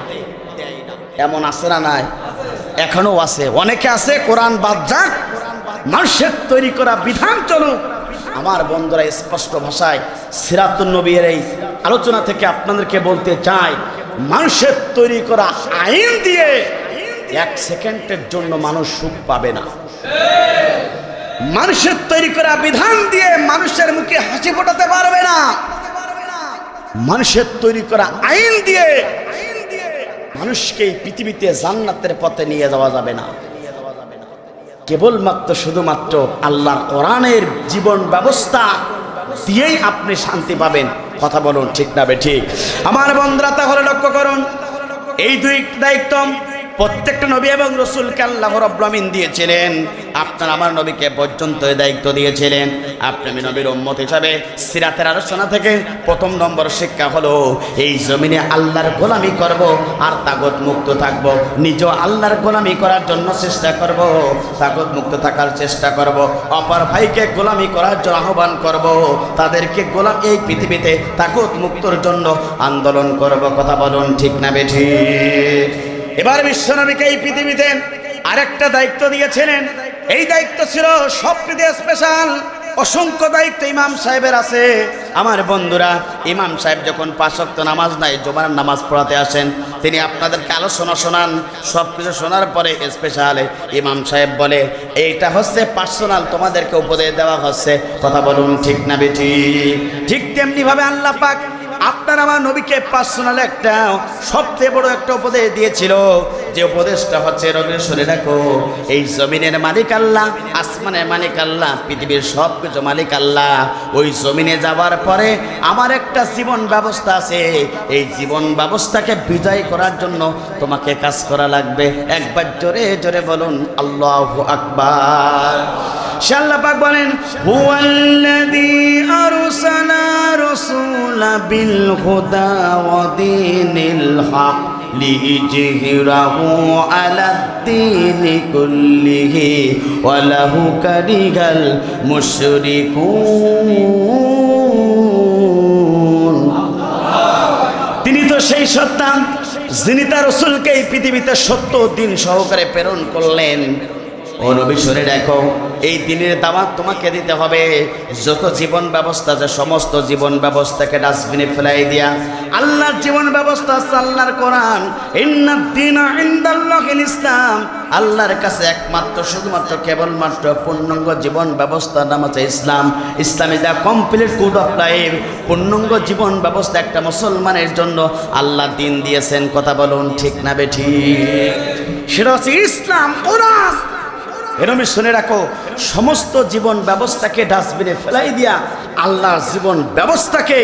এমন আছে না নাই? এখনো আছে, অনেকে আছে কোরআন বাদ যাক, মানুষের তৈরি করা বিধান চলুক। আমার বন্ধুরা, স্পষ্ট ভাষায় সিরাতুন নবীর এই আলোচনা থেকে আপনাদেরকে বলতে চাই, মানুষের তৈরি করা আইন দিয়ে 1 সেকেন্ডের জন্য মানুষ সুখ পাবে না। মানুষের তৈরি করা বিধান দিয়ে মানুষের মুখে হাসি ফোটাতে পারবে না। মানুষের তৈরি করা আইন দিয়ে মানুষকে এই পৃথিবীতে জান্নাতের পথে নিয়ে যাওয়া যাবে না। কেবলমাত্র শুধুমাত্র আল্লাহর কোরআনের জীবন ব্যবস্থা দিয়েই আপনি শান্তি পাবেন। কথা বলুন ঠিক না বেঠিক? আমার বন্ধুরা, তাহলে লক্ষ্য করুন, এই দুই দায়িত্ব প্রত্যেকটা নবী এবং রসুলকে আল্লাহ রাব্বুল আমিন দিয়েছিলেন। আপনার আমার নবীকে পর্যন্ত দায়িত্ব দিয়েছিলেন। আপনি আমি নবীর উম্মত হিসাবে সিরাতের আলোচনা থেকে প্রথম নম্বর শিক্ষা হলো, এই জমিনে আল্লাহর গোলামি করব আর তাগুত মুক্ত থাকব। নিজেও আল্লাহর গোলামি করার জন্য চেষ্টা করব, তাগুত মুক্ত থাকার চেষ্টা করব, অপর ভাইকে গোলামি করার জন্য আহ্বান করব, তাদেরকে গোলাম এই পৃথিবীতে তাগুত মুক্তর জন্য আন্দোলন করব। কথা বলুন ঠিক না বেঠিক? এবার বিশ্বনবীকে এই পৃথিবীতে আরেকটা দায়িত্ব দিয়েছিলেন। এই দায়িত্ব ছিল সবচেয়ে স্পেশাল। অসংখ্য দায়িত্ব ইমাম সাহেবের আছে। আমার বন্ধুরা, ইমাম সাহেব যখন 5 ওয়াক্ত নামাজ নাই, জুমার নামাজ পড়াতে আসেন, তিনি আপনাদেরকে আলোচনা শোনান। সব কিছু শোনার পরে স্পেশাল ইমাম সাহেব বলে, এইটা হচ্ছে পার্সোনাল, তোমাদেরকে উপদেশ দেওয়া হচ্ছে। কথা বলুন ঠিক না বেঠিক? ঠিক তেমনিভাবে আল্লাহ পাক আপনার আমার নবীকে পার্সোনাল একটা সবচেয়ে বড় একটা উপদেশ দিয়েছিল। যে উপদেশটা হচ্ছে, রবি শুনে রাখো, এই জমিনের মালিক আল্লাহ, আসমানের মালিক আল্লাহ, পৃথিবীর সব কিছু মালিক আল্লাহ। ওই জমিনে যাওয়ার পরে আমার একটা জীবন ব্যবস্থা আছে। এই জীবন ব্যবস্থাকে বিজয় করার জন্য তোমাকে কাজ করা লাগবে। একবার জোরে জোরে বলুন আল্লাহু আকবার। আল্লাহ পাক বলেন, হুয়াল্লাযী আরসালা রাসূলা বিল হুদা ওয়া দীনিল হক লিইজহিরাহু আলাদ-দীনি কুল্লিহি ওয়া লাহু কারিহাল মুশরিকুন। তিনি তো সেই সত্তা যিনি তার রাসূলকে এই পৃথিবীতে 70 দিন সহকারে প্রেরণ করলেন। ও নবী শুনে রাখো, এই দিনের দাওয়াত তোমাকে দিতে হবে। যত জীবন ব্যবস্থা আছে, সমস্ত জীবন ব্যবস্থাকে ডাস্টবিনে ফেলাই দিয়া আল্লাহর জীবন ব্যবস্থা আছে আল্লাহর কোরআন। ইন্নাদ-দীনা ইনদাল্লাহিল ইসলাম। আল্লাহর কাছে একমাত্র শুধুমাত্র কেবলমাত্র পূর্ণাঙ্গ জীবন ব্যবস্থার নাম হচ্ছে ইসলাম। ইসলামে যা কমপ্লিট কোড অফ লাইফ, পূর্ণাঙ্গ জীবন ব্যবস্থা একটা মুসলমানের জন্য আল্লাহ দিন দিয়েছেন। কথা বলুন ঠিক না বেঠিক? সেটা হচ্ছে ইসলাম, কোরআন। এরকমই শুনে রাখো, সমস্ত জীবন ব্যবস্থাকে ডাস্টবিনে ফেলাই দিয়া আল্লাহর জীবন ব্যবস্থাকে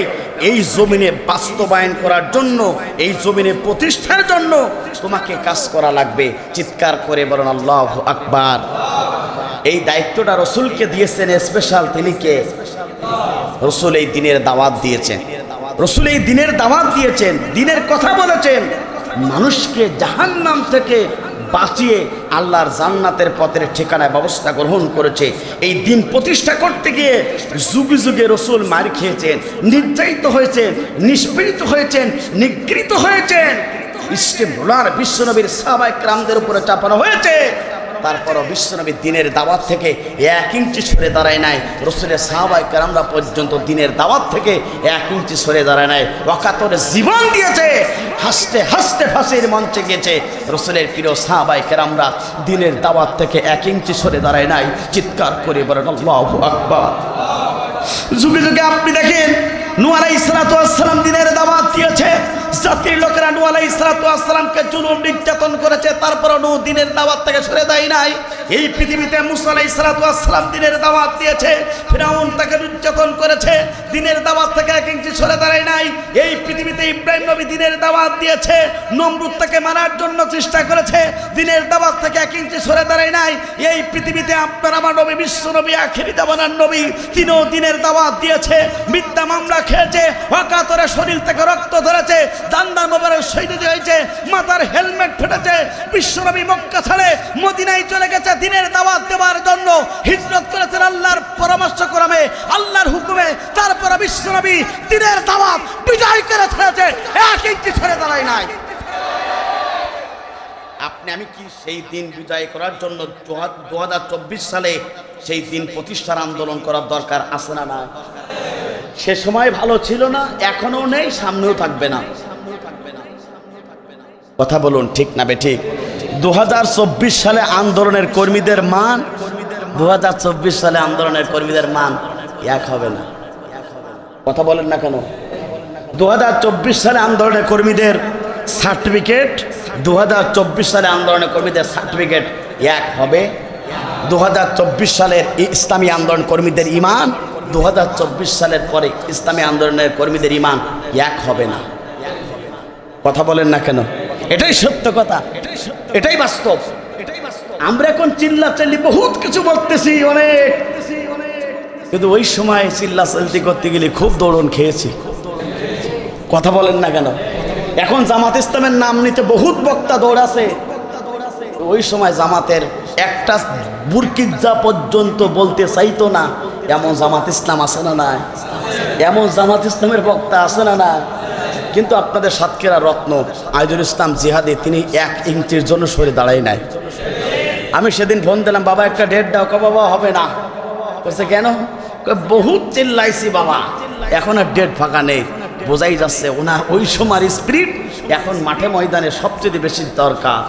এই জমিনে বাস্তবায়ন করার জন্য, এই জমিনে প্রতিষ্ঠার জন্য তোমাকে কাজ করা লাগবে। চিৎকার করে বলুন আল্লাহু আকবার। এই দায়িত্বটা রসুলকে দিয়েছেন স্পেশাল। তিনি কে? রসুল এই দিনের দাওয়াত দিয়েছেন। রসুল এই দিনের দাওয়াত দিয়েছেন, দিনের কথা বলেছেন, মানুষকে জাহান্নাম থেকে বাঁচিয়ে আল্লাহর জান্নাতের পথের ঠিকানায় ব্যবস্থা গ্রহণ করেছে। এই দিন প্রতিষ্ঠা করতে গিয়ে যুগে যুগে রসুল মার খেয়েছেন, নির্যাতিত হয়েছেন, নিষ্পীড়িত হয়েছেন, নিগৃহীত হয়েছেন। ইস্তেমরুলার বিশ্বনবীর সাহাবায়ে কেরামদের উপরে চাপানো হয়েছে। তারপরও বিশ্বনবী দিনের দাওয়াত থেকে 1 ইঞ্চি সরে দাঁড়ায় নাই। রসুলের সাহাবায়ে কেরামরা পর্যন্ত দিনের দাওয়াত থেকে 1 ইঞ্চি সরে দাঁড়ায় নাই। ওয়াকাতরে জীবন দিয়েছে, হাসতে হাসতে ফাঁসির মঞ্চে গেছে। রসুলের প্রিয় সাহাবায়ে কেরামরা দিনের দাওয়াত থেকে 1 ইঞ্চি সরে দাঁড়ায় নাই। চিৎকার করে বলেন আল্লাহু আকবার। যুগে যুগে আপনি দেখেন নূহ আলাইহিস সালাতু ওয়াস সালাম দিনের দাওয়াত দিয়েছে। জাতির লোকেরা নূহ আলাইহিস সালাতু ওয়াস সালামকে জুলুম নির্যাতন করেছে, তারপরও নূহ দিনের দাওয়াত থেকে সরে দেয় নাই। এই পৃথিবীতে মূসা আলাইহিস সালাতু ওয়াস সালাম দিনের দাওয়াত দিয়েছে, ফিরআউন তাকে নির্যাতন করেছে, দিনের দাওয়াত থেকে 1 ইঞ্চি সরে দাঁড়ায় নাই। এই পৃথিবীতে ইব্রাহিম নবী দিনের দাওয়াত দিয়েছে, নমরুদ তাকে মারার জন্য চেষ্টা করেছে, দিনের দাওয়াত থেকে 1 ইঞ্চি সরে দাঁড়ায় নাই। এই পৃথিবীতে আপনার আমার নবী বিশ্ব নবী আখিরি জামানার নবী, তিনিও দিনের দাওয়াত দিয়েছে, মিথ্যা মামলা খেয়েছে, ওয়াকাতরে শরীর থেকে রক্ত ধরেছে, দান্দার মোবারক শহীদ হয়েছে, মাথার হেলমেট ফেটেছে। বিশ্বনবী মক্কা ছেড়ে মদিনায় চলে গেছে দিনের দাওয়াত দেওয়ার জন্য, হিজরত করেছেন আল্লাহর পরামর্শ ক্রমে, আল্লাহর হুকুমে। তারপর বিশ্বনবী দিনের দাওয়াত বিজয় করে ছেড়েছে, 1 ইঞ্চি ছেড়ে দাঁড়ায় নাই। আপনি আমি কি সেই দিন বিজয় করার জন্য 2024 সালে সেই দিন প্রতিষ্ঠার আন্দোলন করার দরকার আছে না? না, সে সময় ভালো ছিল না, এখনো নেই, সামনেও থাকবে না। কথা বলুন ঠিক না বেঠিক? 2024 সালে আন্দোলনের কর্মীদের মান 2024 সালে আন্দোলনের কর্মীদের মান এক হবে না। কথা বলেন না কেন? 2024 সালে আন্দোলনের কর্মীদের সার্টিফিকেট 2024 সালে আন্দোলনের কর্মীদের সার্টিফিকেট এক হবে। 2024 সালের ইসলামী আন্দোলন কর্মীদের ইমান 2024 সালের পরে ইসলামী আন্দোলনের কর্মীদের ইমান এক হবে না। কথা বলেন না কেন? এটাই সত্য কথা, এটাই বাস্তব। আমরা এখন চিল্লাচাল্লি বহুত কিছু বলতেছি অনেক, কিন্তু ওই সময় চিল্লাচাল্লি করতে গেলে খুব দৌড়ন খেয়েছি। কথা বলেন না কেন? এখন জামাত ইসলামের নাম নিতে বহুত বক্তা দৌড়াছে, ওই সময় জামাতের একটা বুরকিজ্জা পর্যন্ত বলতে চাইতো না, এমন জামাত ইসলাম আছে না? না, এমন জামাত ইসলামের বক্তা আছে না? না। কিন্তু আপনাদের সাতক্ষীরা রত্ন আইজুল ইসলাম জিহাদি, তিনি 1 ইঞ্চির জন্য সরে দাঁড়ায় নাই। আমি সেদিন ফোন দিলাম, বাবা একটা ডেট দাও। বাবা হবে না। বলছে কেন? বহুত চিল্লাইছি বাবা, এখন আর ডেট ফাঁকা নেই। বোঝাই যাচ্ছে ওনার ওই সময়ের স্পিরিট এখন মাঠে ময়দানে সবচেয়ে বেশি দরকার।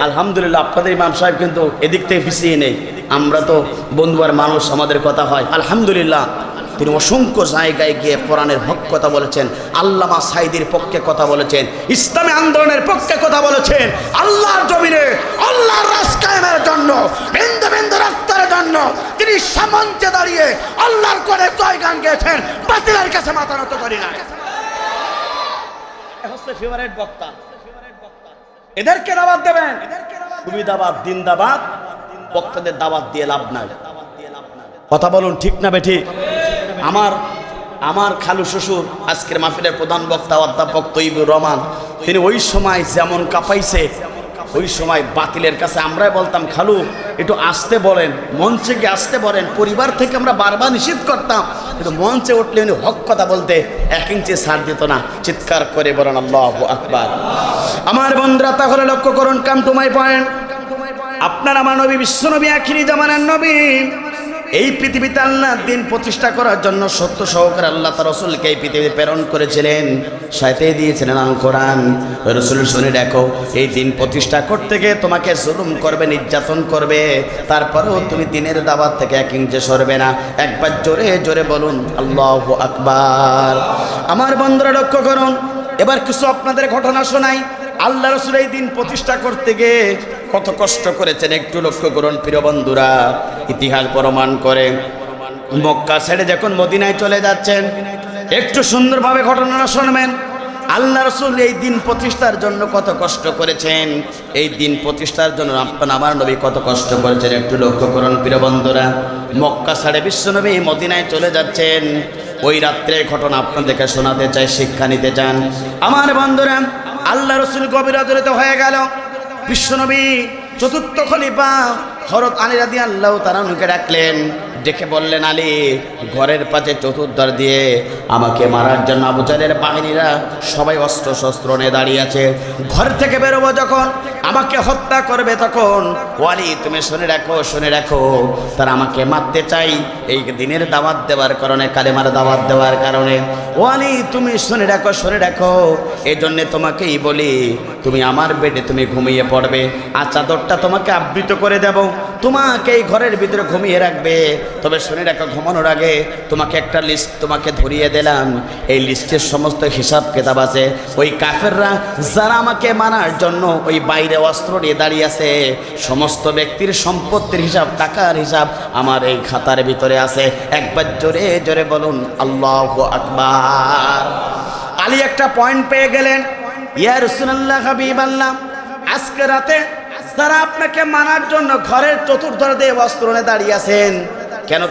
আলহামদুলিল্লাহ, আপনাদের ইমাম সাহেব কিন্তু এদিক থেকে পিছিয়ে নেই। আমরা তো বন্ধুয়ার মানুষ, আমাদের কথা হয়। আলহামদুলিল্লাহ, তিনি অসংখ্য জায়গায় গিয়ে কোরআনের হক কথা বলেছেন, আল্লামা সাঈদীর পক্ষে কথা বলেছেন, ইসলামী আন্দোলনের পক্ষে কথা বলেছেন। আল্লাহর জমিনে আল্লাহর রাজ কায়েমের জন্য, বিন্দু বিন্দু রক্তের জন্য তিনি সামঞ্চে দাঁড়িয়ে আল্লাহর করে জয়গান গেয়েছেন। বাতিলের কাছে মাথা নত করি না। ফেভারিট বক্তা, এদেরকে দাওয়াত দেবেন। সুবিধাবাদ দিনদাবাদ বক্তাদের দাওয়াত দিয়ে লাভ নাই। কথা বলুন ঠিক না বেঠি? আমার খালু শ্বশুর আজকের মাহফিলের প্রধান বক্তা অধ্যাপক তৈবুর রহমান, তিনি ওই সময় যেমন কাঁপাইছে, ওই সময় বাতিলের কাছে আমরাই বলতাম, খালু একটু আসতে বলেন, মঞ্চে গিয়ে আসতে বলেন। পরিবার থেকে আমরা বারবার নিষেধ করতাম, কিন্তু মঞ্চে উঠলে উনি হক কথা বলতে 1 ইঞ্চি ছাড় দিত না। চিৎকার করে বলেন আল্লাহু আকবার। আমার বন্ধুরা, তাহলে লক্ষ্য করুন, কাম টু মাই পয়েন্ট, আপনার আমার নবী বিশ্বনবী আখিরি জামানার নবী, এই পৃথিবীতে আল্লাহ দিন প্রতিষ্ঠা করার জন্য সত্য সহকারে আল্লাহ তার রসুলকে এই পৃথিবীতে প্রেরণ করেছিলেন, সাথে দিয়েছিলেন আল কোরআন। ওই রসুল শুনে দেখো, এই দিন প্রতিষ্ঠা করতে গিয়ে তোমাকে জুলুম করবে, নির্যাতন করবে, তারপরেও তুমি দিনের দাওয়াত থেকে 1 ইঞ্চি সরবে না। একবার জোরে জোরে বলুন আল্লাহু আকবার। আমার বন্ধুরা লক্ষ্য করুন, এবার কিছু আপনাদের ঘটনা শোনাই। আল্লাহ রসুল এই দিন প্রতিষ্ঠা করতে গিয়ে কত কষ্ট করেছেন একটু লক্ষ্য করুন প্রিয় বন্ধুরা। ইতিহাস প্রমাণ করে, মক্কা ছেড়ে যখন মদিনায় চলে যাচ্ছেন, একটু সুন্দরভাবে ঘটনাটা শুনবেন। আল্লাহ রসুল এই দিন প্রতিষ্ঠার জন্য কত কষ্ট করেছেন, এই দিন প্রতিষ্ঠার জন্য আপনার আমার নবী কত কষ্ট করেছেন একটু লক্ষ্য করুন প্রিয় বন্ধুরা। মক্কা ছেড়ে বিশ্বনবী মদিনায় চলে যাচ্ছেন, ওই রাত্রের ঘটনা আপনাদেরকে শোনাতে চাই, শিক্ষা নিতে চান। আমার বন্ধুরা, আল্লাহ রসুল গভীর আদরিত হয়ে গেল। বিশ্বনবী চতুর্থ খলিফা হযরত আলী রাদিয়াল্লাহু তাআলা আনহুকে ডাকলেন, ডেকে বললেন, আলী, ঘরের পাশে চতুর্দ্বার দিয়ে আমাকে মারার জন্য আবু জাহেলের বাহিনীরা সবাই অস্ত্র শস্ত্র নিয়ে দাঁড়িয়ে আছে। ঘর থেকে বেরোবো যখন, আমাকে হত্যা করবে তখন, ওয়ালি তুমি শুনে রাখো, তারা আমাকে মারতে চাই এই দিনের দাওয়াত দেওয়ার কারণে, কালেমার দাওয়াত দেওয়ার কারণে। ওয়ালি তুমি শুনে রাখো, এই জন্যে তোমাকেই বলি, তুমি আমার বেডে তুমি ঘুমিয়ে পড়বে, আর চাদরটা তোমাকে আবৃত করে দেব, তোমাকে এই ঘরের ভিতরে ঘুমিয়ে রাখবে। তবে শুনে রাখো, ঘুমানোর আগে তোমাকে একটা লিস্ট তোমাকে ধরিয়ে দিলাম, এই লিস্টের সমস্ত হিসাব কিতাব আছে। ওই কাফেররা যারা আমাকে মারার জন্য ওই বাইরে অস্ত্র নিয়ে দাঁড়িয়ে আছে, সমস্ত ব্যক্তির সম্পত্তির হিসাব, টাকার হিসাব আমার এই খাতার ভিতরে আছে। একবার জোরে জোরে বলুন আল্লাহু আকবার। আলী একটা পয়েন্ট পেয়ে গেলেন, ইয়া রাসূলুল্লাহ, হাবিবাল্লাহ, আজকে রাতে যারা আপনাকে মারার জন্য ঘরের চতুর্ধার দিয়ে অস্ত্র নিয়ে দাঁড়িয়ে আছেন, কেন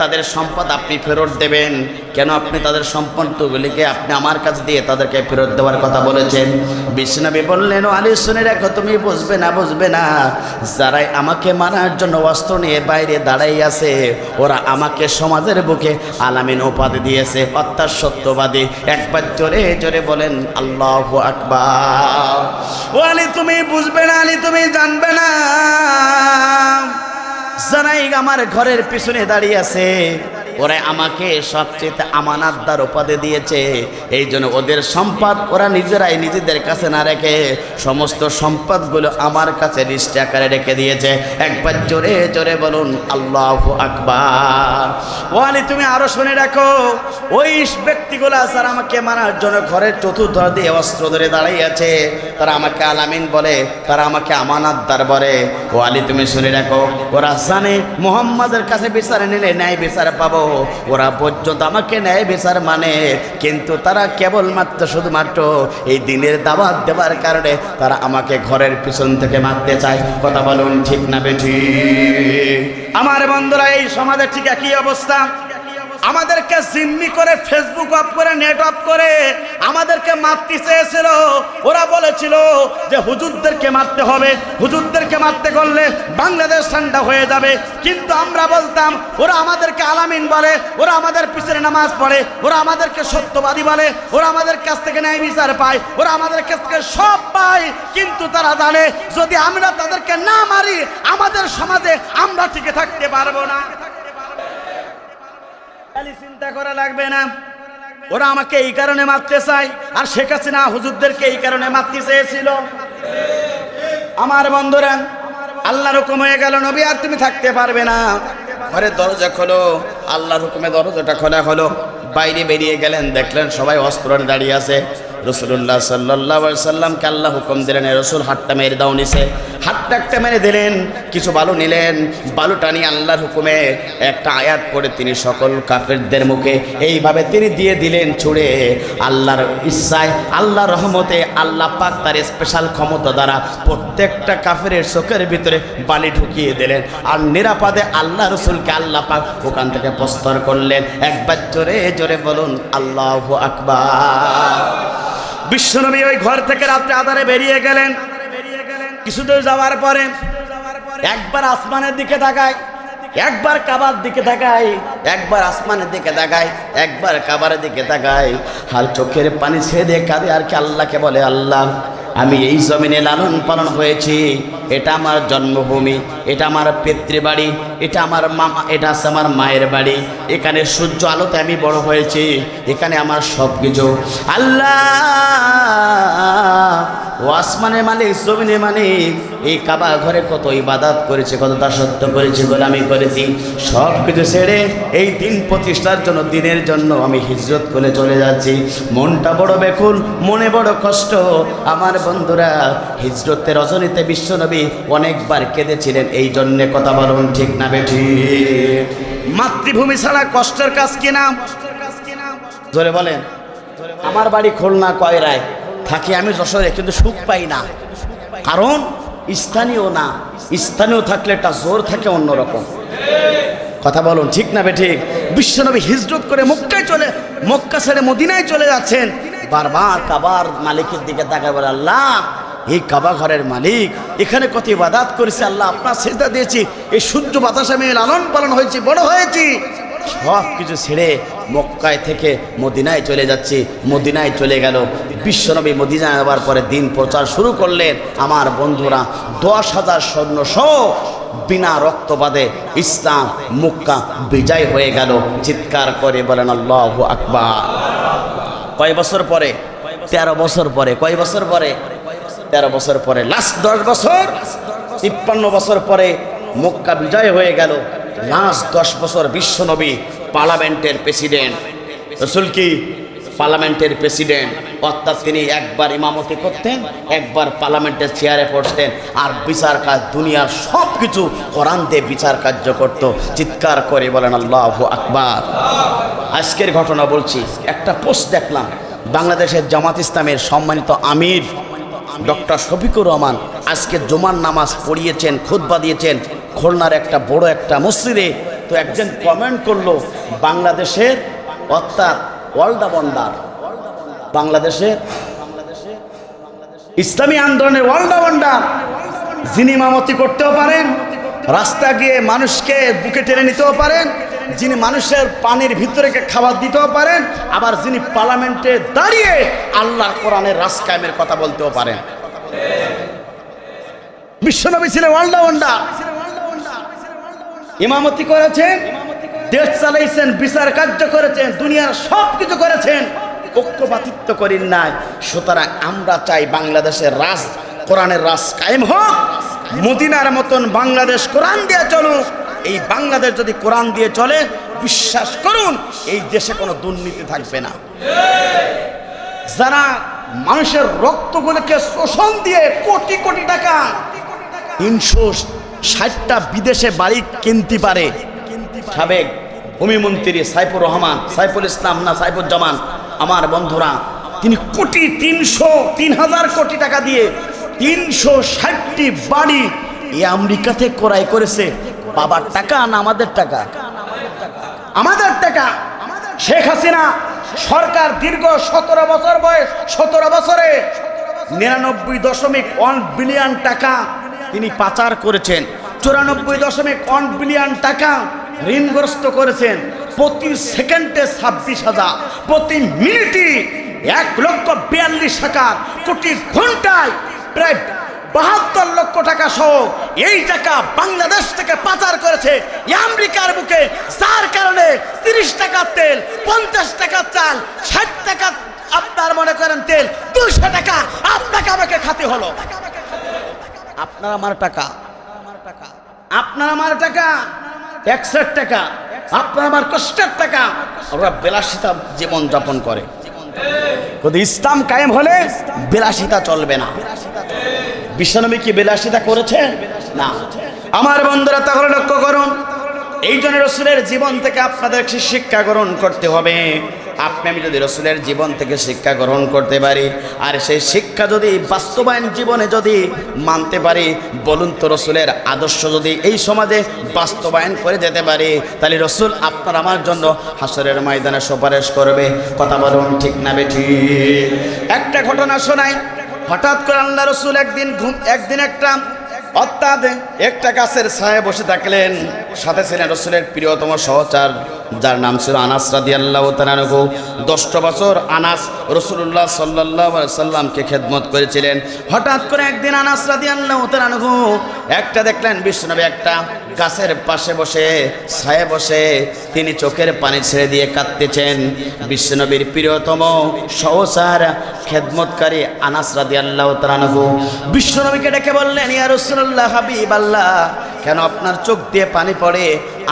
তাদের সম্পদ আপনি ফেরত দেবেন? কেন আপনি তাদের সম্পদগুলিকে আপনি আমার কাছে দিয়ে তাদেরকে ফেরত দেওয়ার কথা বলেছেন? বিশ্বনবী বললেন, আলী শুনে রাখো, তুমি বুঝবে না, যারাই আমাকে মারার জন্য অস্ত্র নিয়ে বাইরে দাঁড়াই আছে, ওরা আমাকে সমাজের বুকে আলামিন উপাধি দিয়েছে, অর্থাৎ সত্যবাদী। একবার জোরে জোরে বলেন আল্লাহু আকবার। ও আলী তুমি বুঝবে না, আলী তুমি জানবে না, যারাই আমার ঘরের পিছনে দাঁড়িয়ে আছে, ওরা আমাকে সবচেয়ে আমানতদার উপাধি দিয়েছে। এই জন্য ওদের সম্পদ ওরা নিজেরাই নিজেদের কাছে না রেখে সমস্ত সম্পদগুলো আমার কাছে লিস্ট আকারে রেখে দিয়েছে। একবার জোরে জোরে বলুন আল্লাহু আকবার। ওয়ালি তুমি আরো শুনে রাখো, ওই ব্যক্তিগুলো যারা আমাকে মারার জন্য ঘরের চতুর্ধার দিয়ে অস্ত্র ধরে দাঁড়িয়ে আছে, তারা আমাকে আলামিন বলে, তারা আমাকে আমানতদার বলে। ওয়ালি তুমি শুনে রাখো, ওরা জানে মুহাম্মাদের কাছে বিচার নিলে ন্যায় বিচার পাবো, ওরা পর্যন্ত আমাকে ন্যায় বিচার মানে, কিন্তু তারা কেবলমাত্র শুধুমাত্র এই দিনের দাওয়াত দেওয়ার কারণে তারা আমাকে ঘরের পিছন থেকে মারতে চায়। কথা বলুন ঠিক না বেঠিক? আমার বন্ধুরা, এই সমাজে ঠিক একই অবস্থা। আমাদেরকে জিম্মি করে, ফেসবুক অফ করে, নেট অফ করে আমাদেরকে মারতে চেয়েছিল। ওরা বলেছিল যে হুজুরদেরকে মারতে হবে, হুজুরদেরকে মারতে করলে বাংলাদেশ ঠান্ডা হয়ে যাবে। কিন্তু আমরা বলতাম, ওরা আমাদেরকে আলামিন বলে, ওরা আমাদের পিছনে নামাজ পড়ে, ওরা আমাদেরকে সত্যবাদী বলে, ওরা আমাদের কাছ থেকে ন্যায় বিচার পায়, ওরা আমাদের কাছ থেকে সব পায়। কিন্তু তারা জানে যদি আমরা তাদেরকে না মারি, আমাদের সমাজে আমরা টিকে থাকতে পারবো না। চিন্তা করা লাগবে না, ওরা আমাকে এই কারণে মারতে চায়, আর শেখ হাসিনা হুজুরদেরকে এই কারণে মারতে চেয়েছিল। আমার বন্ধুরা, আল্লাহর হুকুম হয়ে গেল, নবী আর তুমি থাকতে পারবে না। ঘরের দরজা খোলো, আল্লাহর হুকুমে দরজাটা খোলা হলো। বাইরে বেরিয়ে গেলেন, দেখলেন সবাই অস্ত্র নিয়ে দাঁড়িয়ে আছে। রাসূলুল্লাহ সাল্লাল্লাহু আলাইহি সাল্লামকে আল্লাহ হুকুম দিলেন, রাসূল হাতটা মেরে দাও নিচে। হাতটা একটা মেরে দিলেন, কিছু বালু নিলেন, বালুটা নিয়ে আল্লাহর হুকুমে একটা আয়াত পড়ে তিনি সকল কাফেরদের মুখে এইভাবে তিনি দিয়ে দিলেন ছুঁড়ে। আল্লাহর ইচ্ছায়, আল্লাহর রহমতে, আল্লাহ পাক তার স্পেশাল ক্ষমতা দ্বারা প্রত্যেকটা কাফেরের চোখের ভিতরে বালি ঢুকিয়ে দিলেন, আর নিরাপদে আল্লাহ রসুলকে আল্লাহ পাক ওখান থেকে প্রস্তর করলেন। একবার জোরে জোরে বলুন আল্লাহু আকবার। বিশ্বনবী ওই ঘর থেকে রাত্রে আধারে বেরিয়ে গেলেন। কিছুদূর যাওয়ার পরে একবার আসমানের দিকে তাকায়, একবার কাবার দিকে তাকায়, একবার আসমানের দিকে তাকায়, একবার কাবার দিকে তাকায়, আর চোখের পানি ছেড়ে কাঁদে, আর কি আল্লাহকে বলে, আল্লাহ আমি এই জমিনে লালন পালন হয়েছি, এটা আমার জন্মভূমি, এটা আমার পিতৃবাড়ি, এটা আমার মামা, এটা আছে আমার মায়ের বাড়ি, এখানে সূর্য আলোতে আমি বড় হয়েছি, এখানে আমার সব কিছু। আল্লাহ ও আসমানের মালিক, জমিনের মালিক, এই কাবা ঘরে কত ইবাদত করেছি, কত দাসত্ব করেছি, গোলামি করেছি, সব কিছু ছেড়ে এই দিন প্রতিষ্ঠার জন্য, দিনের জন্য আমি হিজরত করে চলে যাচ্ছি। মনটা বড় বেকুল, মনে বড় কষ্ট। আমার বন্ধুরা, হিজরতের রজনীতে বিশ্বনবী অনেকবার কেঁদেছিলেন এই জন্যে। কথা বলুন ঠিক না বেঠিক? মাতৃভূমি ছাড়া কষ্টের কাজ কিনা? জোরে বলেন। আমার বাড়ি খুলনা কয়রায়, থাকি আমি যশোরে, কিন্তু সুখ পাই না, কারণ স্থানীয় না। স্থানীয় থাকলে একটা জোর থাকে অন্যরকম। কথা বলুন ঠিক না বেঠিক? বিশ্বনবী হিজরত করে মক্কা ছেড়ে মদিনায় চলে যাচ্ছেন, বারবার কাবার মালিকের দিকে তাকায় বলে, আল্লাহ এই কাবা ঘরের মালিক, এখানে কত ইবাদত করেছি আল্লাহ, আপনার সেজদা দিয়েছি, এই সূর্য বাতাসে আমি লালন পালন হয়েছি, বড় হয়েছি, সব কিছু ছেড়ে মক্কায় থেকে মদিনায় চলে যাচ্ছি। মদিনায় চলে গেল বিশ্বনবী। মদিনায় যাওয়ার পরে দিন প্রচার শুরু করলেন। আমার বন্ধুরা 10,000 সৈন্যসহ বিনা রক্তপাতে ইসলাম মক্কা বিজয় হয়ে গেল। চিৎকার করে বলেন আল্লাহু আকবার। কয় বছর পরে? 13 বছর পরে। কয় বছর পরে? 13 বছর পরে। লাস্ট 10 বছর, 53 বছর পরে মক্কা বিজয় হয়ে গেল। লাস্ট 10 বছর বিশ্বনবী পার্লামেন্টের প্রেসিডেন্ট। রসুল কি পার্লামেন্টের প্রেসিডেন্ট, অর্থাৎ তিনি একবার ইমামতি করতেন, একবার পার্লামেন্টের চেয়ারে বসতেন, আর বিচার কাজ দুনিয়ার সব কিছু কোরআন দিয়ে বিচার কার্য করত। চিৎকার করে বলেন আল্লাহু আকবার। আজকের ঘটনা বলছি। একটা পোস্ট দেখলাম, বাংলাদেশের জামাত ইসলামের সম্মানিত আমির ডক্টর শফিকুর রহমান আজকে জুমার নামাজ পড়িয়েছেন, খুতবা দিয়েছেন খুলনার একটা বড় একটা মসজিদে। তো একজন কমেন্ট করলো, বাংলাদেশের অর্থাৎ অলরাউন্ডার, বাংলাদেশের ইসলামী আন্দোলনের অলরাউন্ডার, যিনি ইমামতি করতেও পারেন, রাস্তা গিয়ে মানুষকে বুকে টেনে নিতেও পারেন, যিনি মানুষের পানির ভিতরে খাবার দিতেও পারেন, আবার যিনি পার্লামেন্টে দাঁড়িয়ে আল্লাহর কোরআনের রাজ কায়েমের কথা বলতেও পারেন। বিশ্বনবী ছিলেন অলরাউন্ডার। ইমামতি করেছেন, দেশ চালাইছেন, বিচার কার্য করেছেন, দুনিয়ার সব কিছু করেছেন, ঐক্যবাতিত্ব করেন নাই। সুতরাং আমরা চাই বাংলাদেশের রাজ, কোরআনের রাজ কায়েম হোক, মদিনার মতন বাংলাদেশ কোরআন দিয়ে চলুক। এই বাংলাদেশ যদি কোরআন দিয়ে চলে, বিশ্বাস করুন এই দেশে কোনো দুর্নীতি থাকবে না। যারা মানুষের রক্তগুলোকে শোষণ দিয়ে কোটি কোটি টাকা, 360টা বিদেশে বাড়ি কিনতে পারে সাবেক ভূমিমন্ত্রী সাইফুর রহমান, সাইফুল ইসলাম না সাইফুজ্জামান, আমার বন্ধুরা, তিনি কোটি 3,000 কোটি টাকা দিয়ে 360টি বাড়ি এই আমেরিকাতে ক্রয় করেছে। বাবার টাকা না আমাদের টাকা? আমাদের টাকা। শেখ হাসিনা সরকার দীর্ঘ 17 বছর বয়স, 17 বছরে 99.1 বিলিয়ন টাকা তিনি পাচার করেছেন। 94.1 বিলিয়ন টাকা ঋণগ্রস্ত করেছেন। প্রতি সেকেন্ডে 26,000, প্রতি মিনিটে 1,42,000 কোটি, ঘন্টায় প্রায় 72 লক্ষ টাকা সহ এই টাকা বাংলাদেশ থেকে পাচার করেছে আমেরিকার বুকে। যার কারণে 30 টাকার তেল, 50 টাকার চাল, 60 টাকা আপনার মনে করেন তেল, 200 টাকা আপনাকে আমাকে খাতে হলো। আপনার আমার টাকা, আপনার আমার টাকা, ট্যাক্সের টাকা, আপনার আমার কষ্টের টাকা, ওরা বিলাসিতা জীবন যাপন করে। কিন্তু ইসলাম কায়েম হলে বিলাসিতা চলবে না। বিশ্বনবী কি বিলাসিতা করেছেন? না। আমার বন্ধুরা, তাহলে লক্ষ্য করুন, এই জন্য রসুলের জীবন থেকে আপনাদেরকে শিক্ষা গ্রহণ করতে হবে। আপনি আমি যদি রসুলের জীবন থেকে শিক্ষা গ্রহণ করতে পারি, আর সেই শিক্ষা যদি বাস্তবায়ন জীবনে যদি মানতে পারি, বলুন তো রসুলের আদর্শ যদি এই সমাজে বাস্তবায়ন করে যেতে পারি, তাহলে রসুল আপনার আমার জন্য হাসরের ময়দানে সুপারিশ করবে। কথা বলুন ঠিক না বেঠিক? একটা ঘটনা শোনাই। হঠাৎ করে আল্লাহ রসুল একদিন একটা গাছের ছায়ায় বসে থাকলেন। সাথে ছিলেন রসুলের প্রিয়তম সহচর, যার নাম ছিল আনাস রাদিয়াল্লাহু তাআলা আনহু। 10 বছর আনাস রাসূলুল্লাহ সাল্লাল্লাহু আলাইহি সাল্লামকে খেদমত করেছিলেন। হঠাৎ করে একদিন আনাস রাদিয়াল্লাহু তাআলা আনহু দেখলেন বিশ্বনবী একটা গাছের পাশে বসে, ছায়ায় বসে তিনি চোখের পানি ছেড়ে দিয়ে কাঁদতেছেন। বিশ্বনবীর প্রিয়তম সহচর খেদমতকারী আনাস রাদিয়াল্লাহু তাআলা আনহু বিশ্বনবীকে ডেকে বললেন, ইয়া রাসূলুল্লাহ, হাবিবাল্লাহ, কেন আপনার চোখ দিয়ে পানি পড়ে?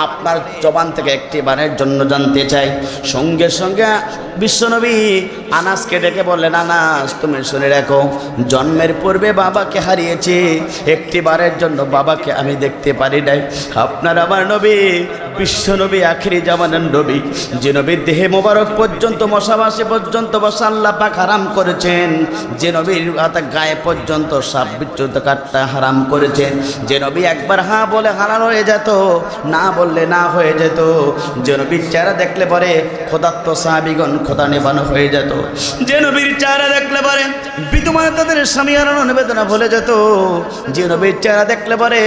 আপনার জবান থেকে একটি বারের জন্য জানতে চাই। সঙ্গে সঙ্গে বিশ্বনবী আনাসকে ডেকে বললেন, আনাস, তুমি শুনে রাখো, জন্মের পূর্বে বাবাকে হারিয়েছি, একটি বারের জন্য বাবাকে আমি দেখতে পারি নাই। আপনার আমার নবী বিশ্ব নবী, আখিরি জামানের নবী, যে নবীর দেহে মোবারক পর্যন্ত মশাবাসী পর্যন্ত বসা আল্লাহ পাক হারাম করেছেন, যে নবীর গায়ে পর্যন্ত সাপ বিচ্যুত কাটটা হারাম করেছেন, যে নবী একবার হ্যাঁ বলে হালাল হয়ে যেত, না বললে না হয়ে যেত, যে নবীর চেহারা দেখলে পরে খোদাত্ম সাহাবিগণ খোদা নেবানো হয়ে যেত, যে নবীর চেহারা দেখলে পরে বিধবা তাদের স্বামী হারানোর বেদনা ভুলে যেত, যে নবীর চেহারা দেখলে পরে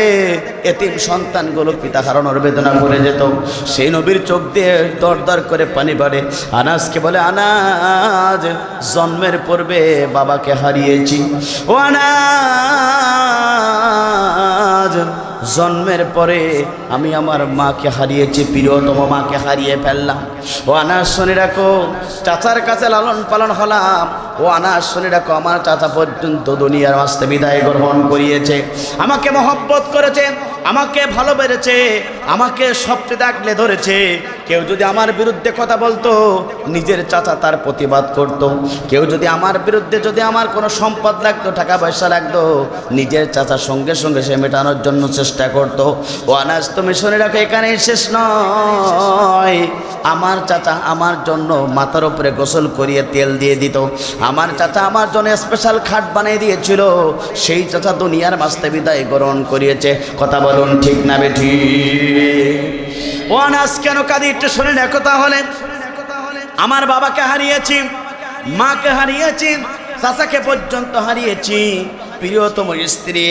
এতিম সন্তানগুলো পিতা হারানোর বেদনা ভুলে যেত, সেই নবীর চোখ দিয়ে দর দর করে পানি পড়ে। আনাসকে বলে, আনাজ জন্মের পূর্বে বাবাকে হারিয়েছি, ও আনাজ জন্মের পরে আমি আমার মাকে হারিয়েছি, প্রিয়তম মাকে হারিয়ে ফেললাম। ও আনাস শুনে রাখো, চাচার কাছে লালন পালন হলাম। ও আনাস শুনে রাখো, আমার চাচা পর্যন্ত দুনিয়ার মাঝে বিদায় গ্রহণ করিয়েছে, আমাকে মহব্বত করেছে, আমাকে ভালোবেসেছে, আমাকে সবচেয়ে আগলে ধরেছে। কেউ যদি আমার বিরুদ্ধে কথা বলতো, নিজের চাচা তার প্রতিবাদ করত। কেউ যদি আমার বিরুদ্ধে, যদি আমার কোনো সম্পদ লাগতো, টাকা পয়সা লাগতো, নিজের চাচার সঙ্গে সঙ্গে সে মেটানোর জন্য চেষ্টা করত। ও আনাস তুমি শুনে রাখো, এখানেই শেষ নয়। আমার চাচা আমার জন্য মাথার উপরে গোসল করিয়ে তেল দিয়ে দিত, আমার চাচা আমার জন্য স্পেশাল খাট বানিয়ে দিয়েছিল। সেই চাচা দুনিয়ার মাঝে বিদায় গ্রহণ করিয়েছে। কথা বলুন ঠিক না বেঠি? ও আনাস কেন কাঁদি একটু শুনে রাখো তাহলে। আমার বাবাকে হারিয়েছি, মাকে হারিয়েছি, চাচাকে পর্যন্ত হারিয়েছি, প্রিয়তম স্ত্রী,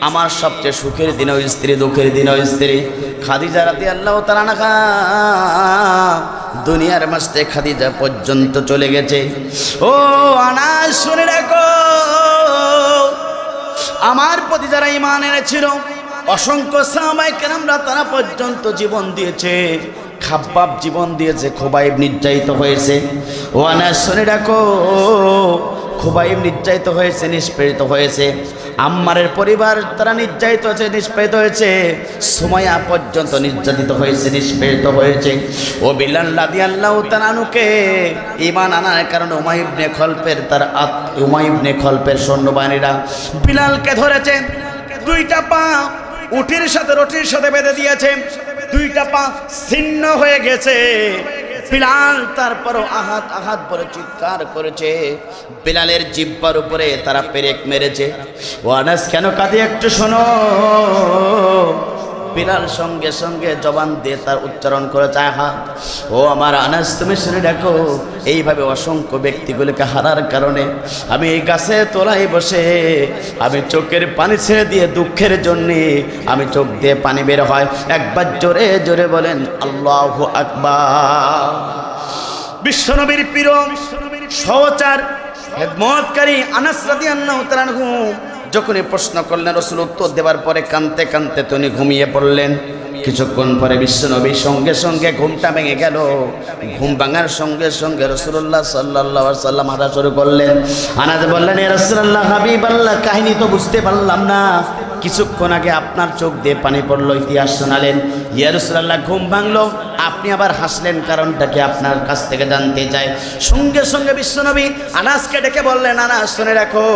আমার সবচেয়ে সুখের দিনও স্ত্রী, দুঃখের দিনও স্ত্রী খাদিজা রাদিয়াল্লাহু তাআলা আনহা দুনিয়ার মাঝে খাদিজা পর্যন্ত চলে গেছে। ও আনাস শুনে রাখো, আমার প্রতি যারা ঈমান এনেছিল, অসংখ্য সাহাবায়ে কেরামরা তারা পর্যন্ত জীবন দিয়েছে, খাব্বাব জীবন দিয়েছে, খুবাইব নির্যাতিত হয়েছে। ও আনাস শুনে রাখো, খুবাইব নির্যাতিত হয়েছে, নিষ্পেষিত হয়েছে। আম্মারের পরিবার তারা নির্যাতিত হয়েছে, নিষ্পেষিত হয়েছে। সুমাইয়া পর্যন্ত নির্যাতিত হয়েছে, নিষ্পেষিত হয়েছে। ও বিলাল রাদিয়াল্লাহু তাআলা আনহুকে ঈমান আনার কারণে উমাইয়া ইবনে খলফের সৈন্যবাহিনীরা বিলালকে ধরেছে, দুইটা পা উটির সাথে রটির সাথে বেঁধে দিয়েছে, দুইটা পা ছিন্ন হয়ে গেছে। বিলাল তারপরও আহাত আহাত বলে চিৎকার করেছে, বিলালের জিহ্বার উপরে তারা পেরেক মেরেছে। ও আনাস কেন কাঁদে একটু শোনো। বিলাল সঙ্গে সঙ্গে জবান দিয়ে তার উচ্চারণ করে চায় হাত। ও আমার আনাস তুমি শুনে রাখো, এইভাবে অসংখ্য ব্যক্তিগুলিকে হারার কারণে আমি এই গাছে তলায় বসে আমি চোখের পানি ছেড়ে দিয়ে দুঃখের জন্যে আমি চোখ দিয়ে পানি বের হয়। একবার জোরে জোরে বলেন আল্লাহু আকবার। বিশ্বনবীর প্রিয় সহচর খেদমতকারী আনাস রাদিয়াল্লাহু তাআলা আনহু যখনই প্রশ্ন করলেন, রাসূল উত্তর দেওয়ার পরে কাঁদতে কাঁদতে তিনি ঘুমিয়ে পড়লেন। কিছুক্ষণ পরে বিশ্বনবী সঙ্গে সঙ্গে ঘুমটা ভেঙে গেল। ঘুম ভাঙার সঙ্গে সঙ্গে রাসূলুল্লাহ সাল্লাল্লাহু আলাইহি ওয়াসাল্লাম হাঁটা শুরু করলেন। আনাস বললেন, ইয়া রাসূলুল্লাহ, হাবিবাল্লাহ, কাহিনী তো বুঝতে পারলাম না, কিছুক্ষণ আগে আপনার চোখ দিয়ে পানি পড়লো, ইতিহাস শোনালেন। ইয়া রাসূলুল্লাহ, ঘুম ভাঙলো, আপনি আবার হাসলেন, কারণটা কি আপনার কাছ থেকে জানতে চাই। সঙ্গে সঙ্গে বিশ্বনবী আনাসকে ডেকে বললেন, আনাস শুনে রাখো,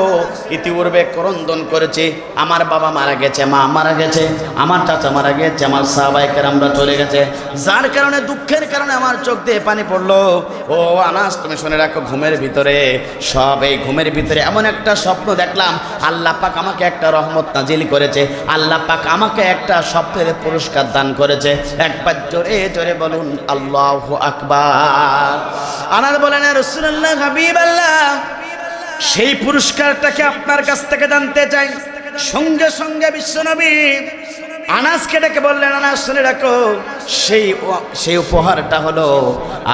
ইতিপূর্বে ক্রন্দন করেছে, আমার বাবা মারা গেছে, মা মারা গেছে, আমার চাচা মারা গেছে, আমার সাহাবায়ে কেরামরা চলে গেছে, যার কারণে দুঃখের কারণে আমার চোখ দিয়ে পানি পড়লো। ও আনাস তুমি শুনে রাখো, ঘুমের ভিতরে সব এই ঘুমের ভিতরে এমন একটা স্বপ্ন দেখলাম, আল্লাহ পাক আমাকে একটা রহমত নাজিল করেছে, আল্লাহ পাক আমাকে একটা স্বপ্নের পুরস্কার দান করেছে। একবার জোরে জোরে বলুন আল্লাহু আকবার। আনাস বলেন, ইয়া রাসূলুল্লাহ, হাবিবাল্লাহ, সেই পুরস্কারটাকে আপনার কাছ থেকে জানতে চাই। সঙ্গে সঙ্গে বিশ্বনবী আনাসকে ডেকে বললেন, আনাস শুনে রাখো, সেই উপহারটা হলো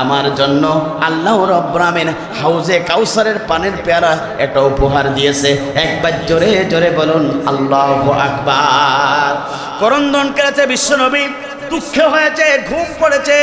আমার জন্য আল্লাহ রাব্বুল আমিন হাউজে কাউসারের পানির পেয়ারা একটা উপহার দিয়েছে। একবার জোরে জোরে বলুন আল্লাহু আকবার। করন্দন করেছে বিশ্বনবী, দুঃখ হয়েছে, ঘুম পড়েছে,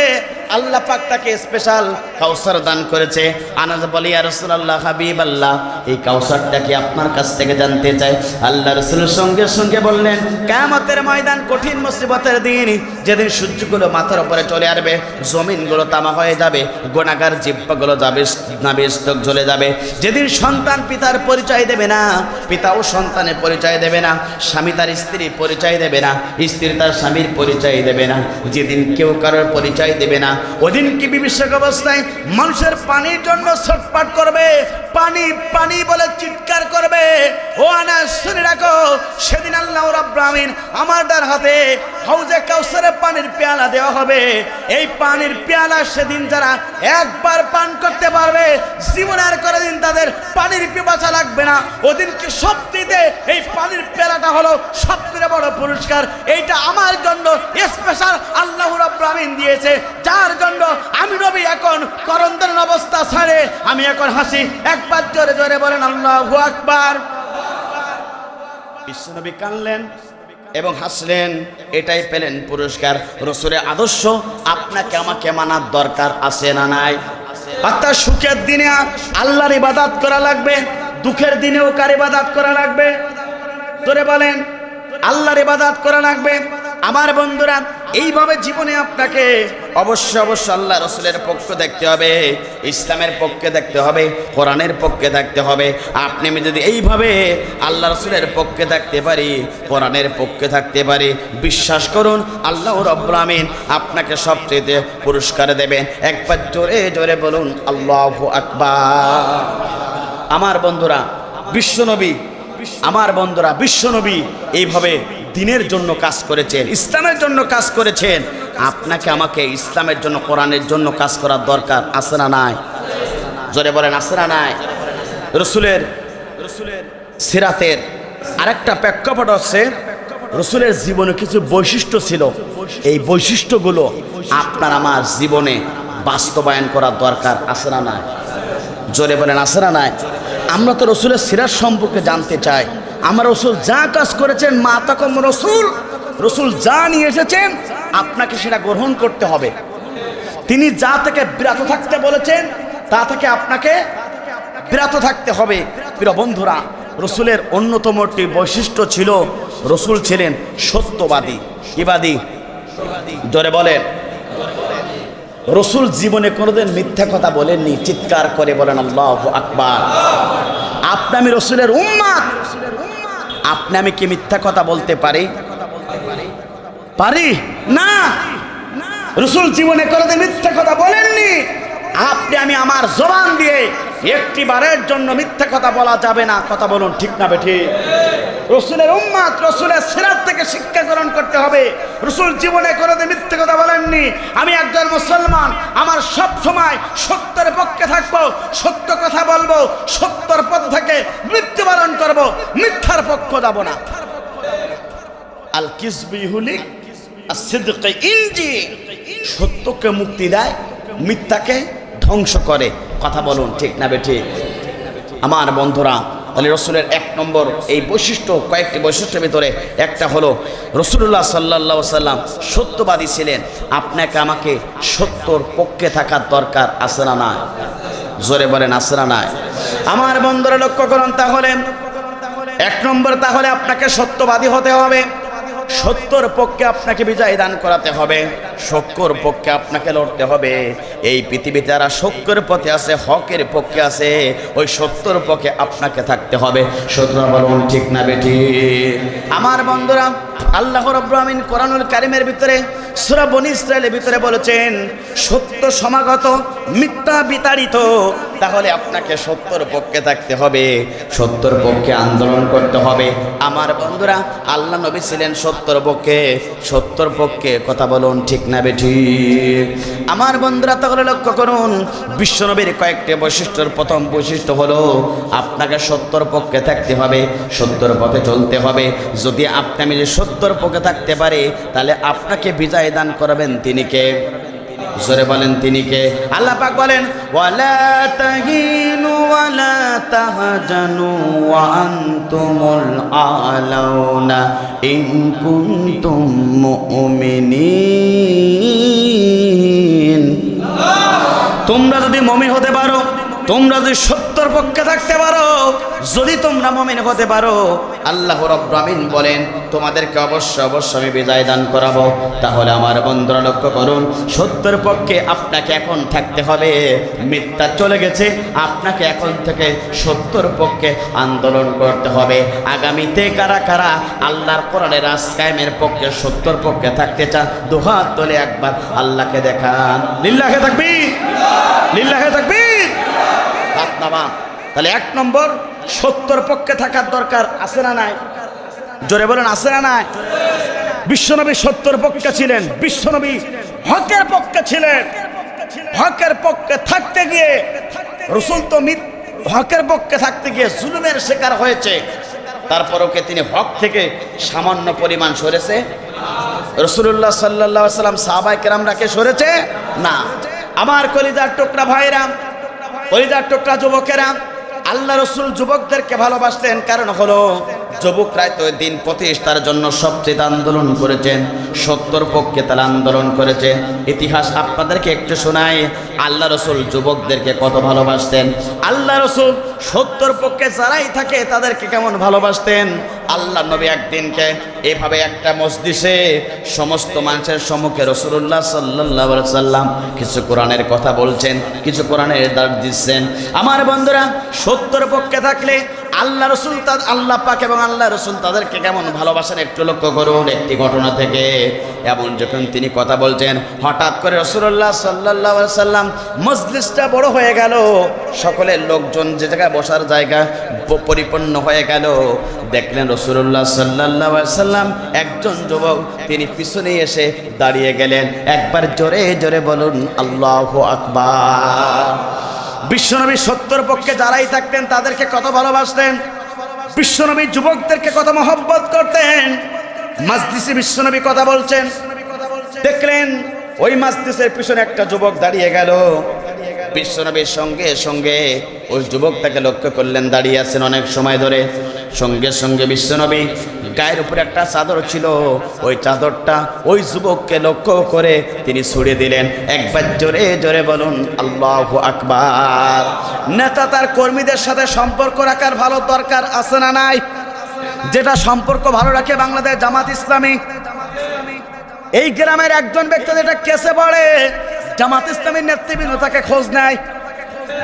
আল্লাহ পাক তাকে স্পেশাল কাউসার দান করেছে। আনাস বলি ইয়া রাসূলুল্লাহ হাবিবাল্লাহ, এই কাউসারটা কি আপনার কাছ থেকে জানতে চাই। আল্লাহ রাসূল সঙ্গে সঙ্গে বললেন, কিয়ামতের ময়দান, কঠিন মুসিবতের দিন, যেদিন সূর্যগুলো মাথার উপরে চলে আসবে, জমিনগুলো তামা হয়ে যাবে, গুনাহগার জিহ্বাগুলো যাবে নাবিস্তক জ্বলে যাবে, যেদিন সন্তান পিতার পরিচয় দেবে না, পিতাও সন্তানের পরিচয় দেবে না, স্বামী তার স্ত্রীর পরিচয় দেবে না, স্ত্রী তার স্বামীর পরিচয় দেবে না, যেদিন কেউ কারোর পরিচয় দেবে না, ওদিন কি বিভীষিক অবস্থায় মানুষের পানির জন্য ছটফট করবে, পানি পানি বলে চিৎকার করবে। ও আনাস, শুনে রাখো, সেদিন আল্লাহ রাব্বুল আমিন আমার ডান হাতে হাউজে কাউসারের পানির পেয়ালা দেওয়া হবে। এই পানির পেয়ালা সেদিন যারা একবার পান করতে পারবে, জীবনে আর কোনোদিন তাদের পানির পিপাসা লাগবে না। ওদিনকে সবচেয়ে এই পানির পেয়ালাটা হলো সবচেয়ে বড় পুরস্কার। এইটা আমার জন্য স্পেশাল আল্লাহ রাব্বুল আমিন দিয়েছে, যার জন্য আমি নবী এখন করন্দন অবস্থা ছাড়ে আমি এখন হাসি। একবার জোরে জোরে বলেন আল্লাহু আকবার। বিশ্বনবী কানলেন এবং হাসলেন, এটাই পেলেন পুরস্কার। রাসূলের আদর্শ আপনাকে আমাকে মানার দরকার আছে না নাই? অর্থাৎ সুখের দিনে আল্লাহর ইবাদত করা লাগবে, দুঃখের দিনেও কার ইবাদত করা লাগবে? জোরে বলেন, আল্লাহর ইবাদত করা লাগবে। আমার বন্ধুরা, এইভাবে জীবনে আপনাকে অবশ্যই আল্লাহ রাসূলের পক্ষ দেখতে হবে, ইসলামের পক্ষে দেখতে হবে, কোরআনের পক্ষে দেখতে হবে। আপনি আমি যদি এইভাবে আল্লাহ রাসূলের পক্ষে থাকতে পারি, কোরআনের পক্ষে থাকতে পারি, বিশ্বাস করুন আল্লাহ রাব্বুল আমিন আপনাকে সবচেয়ে পুরস্কার দেবেন। একবার জোরে জোরে বলুন আল্লাহু আকবার। আমার বন্ধুরা, বিশ্বনবী এইভাবে দিনের জন্য কাজ করেছেন, ইসলামের জন্য কাজ করেছেন। আপনাকে আমাকে ইসলামের জন্য, কোরআনের জন্য কাজ করার দরকার আছে না নাই? জোরে বলেন, আছে না নাই? রাসূলের সিরাতের আরেকটা প্রেক্ষাপট হচ্ছে, রাসূলের জীবনে কিছু বৈশিষ্ট্য ছিল, এই বৈশিষ্ট্যগুলো আপনার আমার জীবনে বাস্তবায়ন করার দরকার আছে না নাই? জোরে বলেন, আছে না নাই? আমরা তো রাসূলের সিরাত সম্পর্কে জানতে চাই। আমার রাসূল যা কাজ করেছেন, মা তাকম রাসূল যা নিয়ে এসেছেন, আপনাকে সেটা গ্রহণ করতে হবে। তিনি যা থেকে বিরত থাকতে বলেছেন, তা থেকে আপনাকে বিরত থাকতে হবে। প্রিয় বন্ধুরা, রাসূলের অন্যতম একটি বৈশিষ্ট্য ছিল, রাসূল ছিলেন সত্যবাদী। কিবাদী? জোরে বলেন। রাসূল জীবনে কোনোদিন মিথ্যা কথা বলেননি। চিৎকার করে বলেন আল্লাহু আকবার। আপনি আমি রাসূলের উম্মত, আপনি আমি কি মিথ্যা কথা বলতে পারি? না। রাসূল জীবনে কোনোদিন মিথ্যা কথা বলেননি। আপনি আমি আমার জবান দিয়ে একটি বারের জন্য মিথ্যা কথা বলা যাবে না। কথা বলুন, ঠিক না বেঠিক? রাসূলের উম্মত, রাসূলের সিরাত থেকে শিক্ষা গ্রহণ করতে হবে। রাসূল জীবনে কোনোদিন মিথ্যা কথা বলেননি। আমি একজন মুসলমান, আমার সব সময় সত্যের পক্ষে থাকবো, সত্য কথা বলবো, সত্যর পথ থেকে মৃত্যুবরণ করব, মিথ্যার পক্ষ যাব না। আল কিসবি ইউহলিক আস-সিদক ইনজি, সত্যকে মুক্তি দেয়, মিথ্যাকে ধ্বংস করে। কথা বলুন, ঠিক না বেঠিক? আমার বন্ধুরা, তাহলে রাসূলের এক নম্বর এই বৈশিষ্ট্য, কয়েকটি বৈশিষ্ট্যের ভিতরে একটা হলো রাসূলুল্লাহ সাল্লাল্লাহু আলাইহি ওয়াসাল্লাম সত্যবাদী ছিলেন। আপনাকে আমাকে সত্যর পক্ষে থাকার দরকার আছে না নাই? জোরে বলেন, আছে না নাই? আমার বন্ধুরা লক্ষ্য করুন, তাহলে এক নম্বর, তাহলে আপনাকে সত্যবাদী হতে হবে, সত্যর পক্ষে আপনাকে বিজয় দান করাতে হবে, সত্যর পক্ষে আপনাকে লড়তে হবে। এই পৃথিবীতে যারা সত্যের পথে আছে, হকের পক্ষে আছে, ওই সত্যর পক্ষে আপনাকে থাকতে হবে। সত্যরা বলুন, ঠিক না বেঠিক? আমার বন্ধুরা, আল্লাহ রাব্বুল আমিন কোরআনুল কারীমের ভিতরে সূরা বনী ইসরাঈলের ভিতরে বলেছেন, সত্য সমাগত, মিথ্যা বিতাড়িত। তাহলে আপনাকে সত্যর পক্ষে থাকতে হবে, সত্যর পক্ষে আন্দোলন করতে হবে। আমার বন্ধুরা, আল্লাহ নবী ছিলেন সত্যর পক্ষে। কথা বলুন, ঠিক না বেঠিক? আমার বন্ধুরা, তাহলে লক্ষ্য করুন, বিশ্বনবীর কয়েকটি বৈশিষ্ট্যের প্রথম বৈশিষ্ট্য হলো আপনাকে সত্যর পক্ষে থাকতে হবে, সত্যর পথে চলতে হবে। যদি আপনি আমি সত্যর পক্ষে থাকতে পারে, তাহলে আপনাকে বিজয় দান করবেন তিনি কে? জোরে বলেন, তিনি কে? আল্লাহ পাক বলেন, ওয়ালা তাহিনু ওয়ালা তাহজানু ওয়া আনতুমুল আলাউনা ইন কুনতুম মুমিনিন। তোমরা যদি মুমিন হতে পারো, তোমরা যদি সত্যর পক্ষে থাকতে পারো, যদি তোমরা মুমিন হতে পারো, আল্লাহ রাব্বুল আমিন বলেন তোমাদেরকে অবশ্যই আমি বিজয় দান করাবো। তাহলে আমার বন্ধুরা লক্ষ্য করুন, সত্যের পক্ষে আপনাকে এখন থাকতে হবে। মিথ্যা চলে গেছে, আপনাকে এখন থেকে সত্যের পক্ষে আন্দোলন করতে হবে। আগামীতে কারা কারা আল্লাহর কোরআনের রাজ কায়েমের পক্ষে, সত্যের পক্ষে থাকতে চান, দুহাত তুলে একবার আল্লাহকে দেখান। লিল্লাহে তাকবীর, লিল্লাহে তাকবীর। হাত নামান। তাহলে 1 নম্বর, সত্যের পক্ষে থাকার দরকার আছে না নাই? জোরে বলেন, আছে না নাই? বিশ্বনবী সত্যের পক্ষে ছিলেন, বিশ্বনবী হকের পক্ষে ছিলেন। হকের পক্ষে থাকতে গিয়ে রাসূল তো হকের পক্ষে থাকতে গিয়ে জুলুমের শিকার হয়েছে, তারপরও কি তিনি হক থেকে সামান্য পরিমাণ সরেছে? রাসূলুল্লাহ সাল্লাল্লাহু আলাইহি ওয়াসাল্লাম সাহাবায়ে কেরামরাকে সরেছে না। আমার কলিজার টুকরা ভাইরা, কলিজার টুকরা যুবকেরা, আল্লাহ রাসূল যুবকদেরকে ভালোবাসতেন। কারণ হলো যুবকরাই তো দিন প্রতিষ্ঠার জন্য সবচেয়ে আন্দোলন করেছেন, সত্যের পক্ষে তারা আন্দোলন করেছে। ইতিহাস আপনাদেরকে একটু শোনাই, আল্লাহ রাসূল যুবকদেরকে কত ভালোবাসতেন। আল্লাহ রাসূল সত্যের পক্ষে যারাই থাকে তাদেরকে কেমন ভালোবাসতেন। আল্লাহ নবী একদিনকে এভাবে একটা মজলিসে সমস্ত মানুষের সম্মুখে রাসূলুল্লাহ সাল্লাল্লাহু আলাইহি সাল্লাম কিছু কোরআনের কথা বলছেন, কিছু কোরআনের দার্স দিচ্ছেন। আমার বন্ধুরা, সত্যের পক্ষে থাকলে আল্লাহ রাসূল, আল্লাহ পাক এবং আল্লাহ রাসূল তাদেরকে কেমন ভালোবাসেন একটু লক্ষ্য করুন। একটি ঘটনা থেকে, এমন যখন তিনি কথা বলছেন, হঠাৎ করে রাসূলুল্লাহ সাল্লাল্লাহু আলাইহি সাল্লাম মজলিসটা বড় হয়ে গেল, সকলের লোকজন যে জায়গায় বসার জায়গা পরিপূর্ণ হয়ে গেল। দেখলেন রাসূলুল্লাহ সাল্লাল্লাহু আলাইহি সাল্লাম একজন যুবক, তিনি পিছনে এসে দাঁড়িয়ে গেলেন। একবার জোরে জোরে বলুন আল্লাহু আকবার। বিশ্বনবী সত্যের পক্ষে যারাই থাকতেন তাদেরকে কত ভালোবাসতেন, বিশ্বনবী যুবকদেরকে কত মহব্বত করতেন। মাজলিসে বিশ্বনবী কথা বলছেন, দেখলেন ওই মাজলিসের পিছনে একটা যুবক দাঁড়িয়ে গেল। বিশ্বনবীর সঙ্গে সঙ্গে ওই যুবকটাকে লক্ষ্য করলেন, দাঁড়িয়ে আছেন অনেক সময় ধরে। সঙ্গে সঙ্গে বিশ্বনবী গায়ের উপরে একটা চাদর ছিল, ওই চাদরটা ওই যুবককে লক্ষ্য করে তিনি ছুড়ে দিলেন। একবার জোরে জোরে বলুন আল্লাহু আকবার। নেতা তার কর্মীদের সাথে সম্পর্ক রাখার ভালো দরকার আছে না নাই? যেটা সম্পর্ক ভালো রাখে বাংলাদেশ জামাত ইসলামী। এই গ্রামের একজন ব্যক্তি যেটা কেসে পড়ে, জামাত ইসলামীর নেতৃবৃন্দ তাকে খোঁজ নেয়।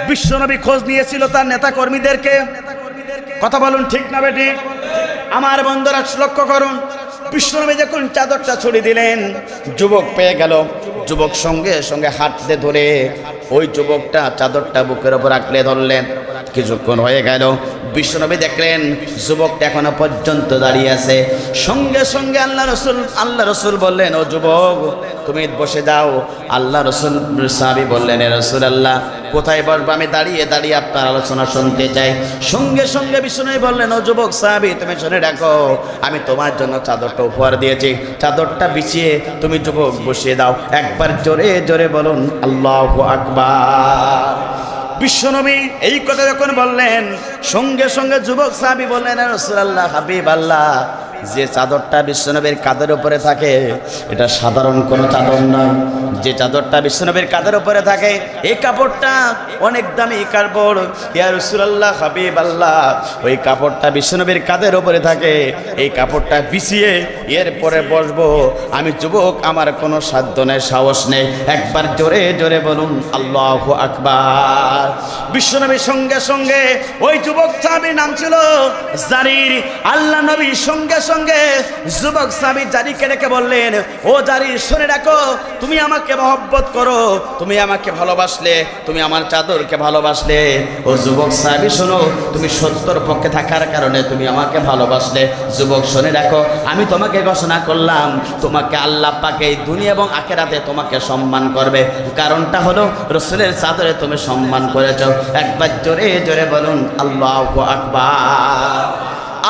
বিশ্বনবী খোঁজ নিয়েছিল তার নেতা কর্মীদেরকে। কথা বলুন ঠিক না বেটি? আমার বন্ধুরা লক্ষ্য করুন, বিশ্বনবী যখন চাদরটা ছড়িয়ে দিলেন, যুবক পেয়ে গেল। যুবক সঙ্গে সঙ্গে হাঁটতে ধরে ওই যুবকটা চাদরটা বুকের ওপর আঁকড়ে ধরলেন। কিছুক্ষণ হয়ে গেল, বিশ্বনবী দেখলেন যুবকটা এখনো পর্যন্ত দাঁড়িয়ে আছে। সঙ্গে সঙ্গে আল্লাহ রসুল বললেন, ও যুবক তুমি বসে যাও। আল্লাহ রসুল সাহাবী বললেন, এ রাসূলুল্লাহ কোথায় বসবো? আমি দাঁড়িয়ে দাঁড়িয়ে আপনার আলোচনা শুনতে চাই। সঙ্গে সঙ্গে বিশ্বনবী বললেন, ও যুবক সাহাবী তুমি শুনে রাখো, আমি তোমার জন্য চাদরটা উপহার দিয়েছি, চাদরটা বিছিয়ে তুমি যুবক বসিয়ে দাও। একবার জোরে জোরে বলুন আল্লাহু আকবার। বিশ্বনবী এই কথা যখন বললেন, সঙ্গে সঙ্গে যুবক সাহাবী বললেন, রাসূলুল্লাহ হাবিব আল্লাহ, যে চাদরটা বিশ্বনবীর কাঁধের উপরে থাকে এটা সাধারণ কোনো চাদর নয়। যে চাদরটা বিশ্বনবীর কাঁধের উপরে থাকে এই কাপড়টা অনেক দামি কাপড়। ইয়া রাসূলুল্লাহ হাবিব আল্লাহ, ওই কাপড়টা বিশ্বনবীর কাঁধের উপরে থাকে, এই কাপড়টা বিছিয়ে এরপরে বসবো। আমি যুবক, আমার কোনো সাধ্য নেই, সাহস নেই। একবার জোরে জোরে বলুন আল্লাহু আকবার। বিশ্বনবীর সঙ্গে সঙ্গে ওই যুবক সাহাবীর নাম ছিল জারির। আল্লাহ নবীর সঙ্গে সঙ্গে যুবক সাহাবী জারিকে ডেকে বললেন, ও জারি শুনে রাখো, তুমি আমাকে মহব্বত করো, তুমি আমাকে ভালোবাসলে, তুমি আমার চাদরকে ভালোবাসলে। ও যুবক সাহাবী শোনো, তুমি সত্যের পক্ষে থাকার কারণে তুমি আমাকে ভালোবাসলে। যুবক শুনে রাখো, আমি তোমাকে ঘোষণা করলাম, তোমাকে আল্লাহ পাক এই দুনিয়া এবং আখিরাতে তোমাকে সম্মান করবে। কারণটা হলো রাসূলের চাদরে তুমি সম্মান করেছো। একবার জোরে জোরে বলুন আল্লাহু আকবার।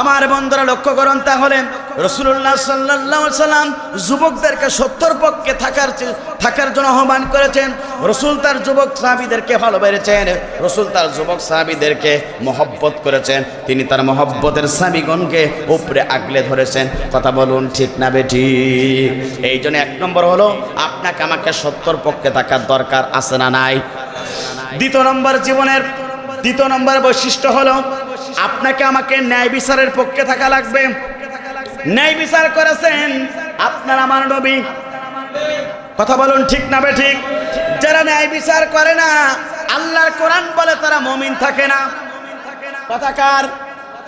আমার বন্ধুরা লক্ষ্য করুন, তাহলে রাসূলুল্লাহ সাল্লাল্লাহু আলাইহি সাল্লাম যুবকদেরকে সত্যের পক্ষে থাকার জন্য আহ্বান করেছেন। রাসূল তার যুবক সাহাবীদেরকে ভালোবেসেছেন, রাসূল তার যুবক সাহাবীদেরকে মহব্বত করেছেন। তিনি তার মহব্বতের সাহাবীগণকে উপরে আগলে ধরেছেন। কথা বলুন ঠিক না বেঠিক? এই জন্য 1 নম্বর হলো আপনাকে আমাকে সত্যের পক্ষে থাকার দরকার আছে না নাই? দ্বিতীয় নম্বর বৈশিষ্ট্য হলো আপনাকে আমাকে ন্যায় বিচারের পক্ষে থাকা লাগবে। ন্যায় বিচার করেছেন আপনার আমার নবী। কথা বলুন ঠিক না বেঠিক? যারা ন্যায় বিচার করে না, আল্লাহর কোরআন বলে তারা মুমিন থাকে না। কথাকার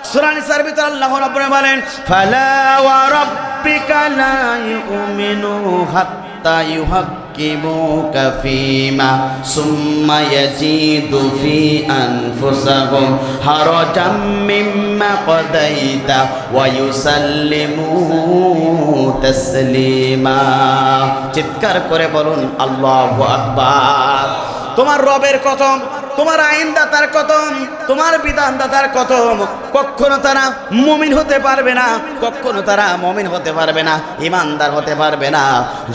সূরা নিসার ভিতর আল্লাহ রাব্বুল আলামিন বলেন, ফালা ওয়া রাব্বিকা লা ইউমিনু হাত্তা ইউহাক্কিমুকা ফীমা সুম্মা ইয়াজিদু ফি আনফুসিহিম হারাজাম মিম্মা কাদাইতা ওয়া ইউসাল্লিমু তাসলিমা। চিৎকার করে বলুন আল্লাহু আকবার। তোমার রবের কসম, তোমার আইনদাতার কসম, তোমার বিধানদাতার কসম, কখনো তারা মুমিন হতে পারবে না, কখনো তারা মুমিন হতে পারবে না, ইমানদার হতে পারবে না,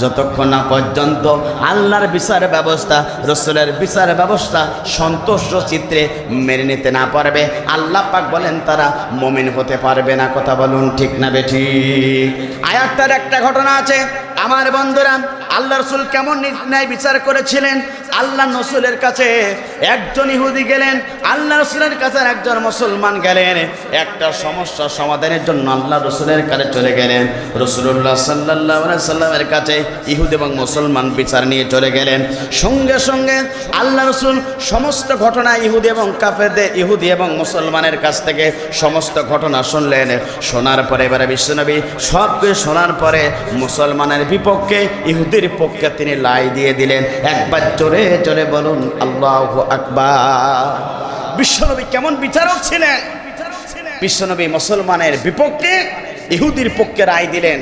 যতক্ষণ না পর্যন্ত আল্লাহর বিচার ব্যবস্থা, রাসূলের বিচার ব্যবস্থা সন্তুষ্ট চিত্রে মেনে নিতে না পারবে। আল্লাহ পাক বলেন তারা মুমিন হতে পারবে না। কথা বলুন ঠিক না বেঠিক? আয়াতটার একটা ঘটনা আছে আমার বন্ধুরা। আল্লাহ রাসূল কেমন ন্যায় বিচার করেছিলেন? আল্লাহ রাসূলের কাছে একজন ইহুদি গেলেন, আল্লাহ রাসূলের কাছে একজন মুসলমান গেলেন। একটা সমস্যা সমাধানের জন্য আল্লাহ রাসূলের কাছে চলে গেলেন। রাসূলুল্লাহ সাল্লাল্লাহু আলাইহি সাল্লামের কাছে ইহুদি এবং মুসলমান বিচার নিয়ে চলে গেলেন। সঙ্গে সঙ্গে আল্লাহ রাসূল সমস্ত ঘটনা ইহুদি এবং কাফেরদের, ইহুদি এবং মুসলমানের কাছ থেকে সমস্ত ঘটনা শুনলেন। শোনার পরে এবারে বিশ্বনবী সব কিছু শোনার পরে মুসলমানের বিপক্ষে ইহুদির পক্ষে তিনি লাই দিয়ে দিলেন। একবার জোরে জোরে বলুন আল্লাহু আকবার। বিশ্বনবী কেমন বিচারক ছিলেন? বিশ্বনবী মুসলমানের বিপক্ষে ইহুদির পক্ষে রায় দিলেন।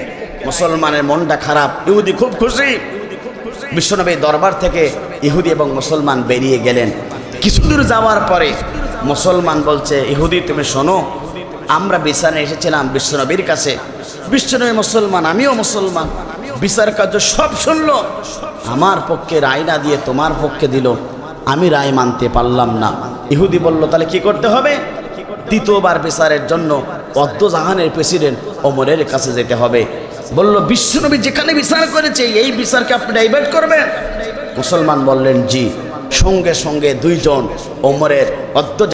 মুসলমানের মনটা খারাপ, ইহুদি খুব খুশি। বিশ্বনবী দরবার থেকে ইহুদি এবং মুসলমান বেরিয়ে গেলেন। কিছু দূর যাওয়ার পরে মুসলমান বলছে, ইহুদি তুমি শোনো, আমরা বিচারে এসেছিলাম বিশ্বনবীর কাছে। বিশ্বনবী মুসলমান, আমিও মুসলমান, বিচার কার্য সব শুনলো, আমার পক্ষে রায় না দিয়ে তোমার পক্ষে দিল, আমি রায় মানতে পারলাম না। ইহুদি বলল তাহলে কি করতে হবে? দ্বিতীয়বার বিচারের জন্য অদ্দজাহানের প্রেসিডেন্ট ওমরের কাছে যেতে হবে। বলল বিশ্বনবী যেখানে বিচার করেছে এই বিচারকে আপনি ডাইভার্ট করবেন? মুসলমান বললেন জি। সঙ্গে সঙ্গে দুইজন ওমরের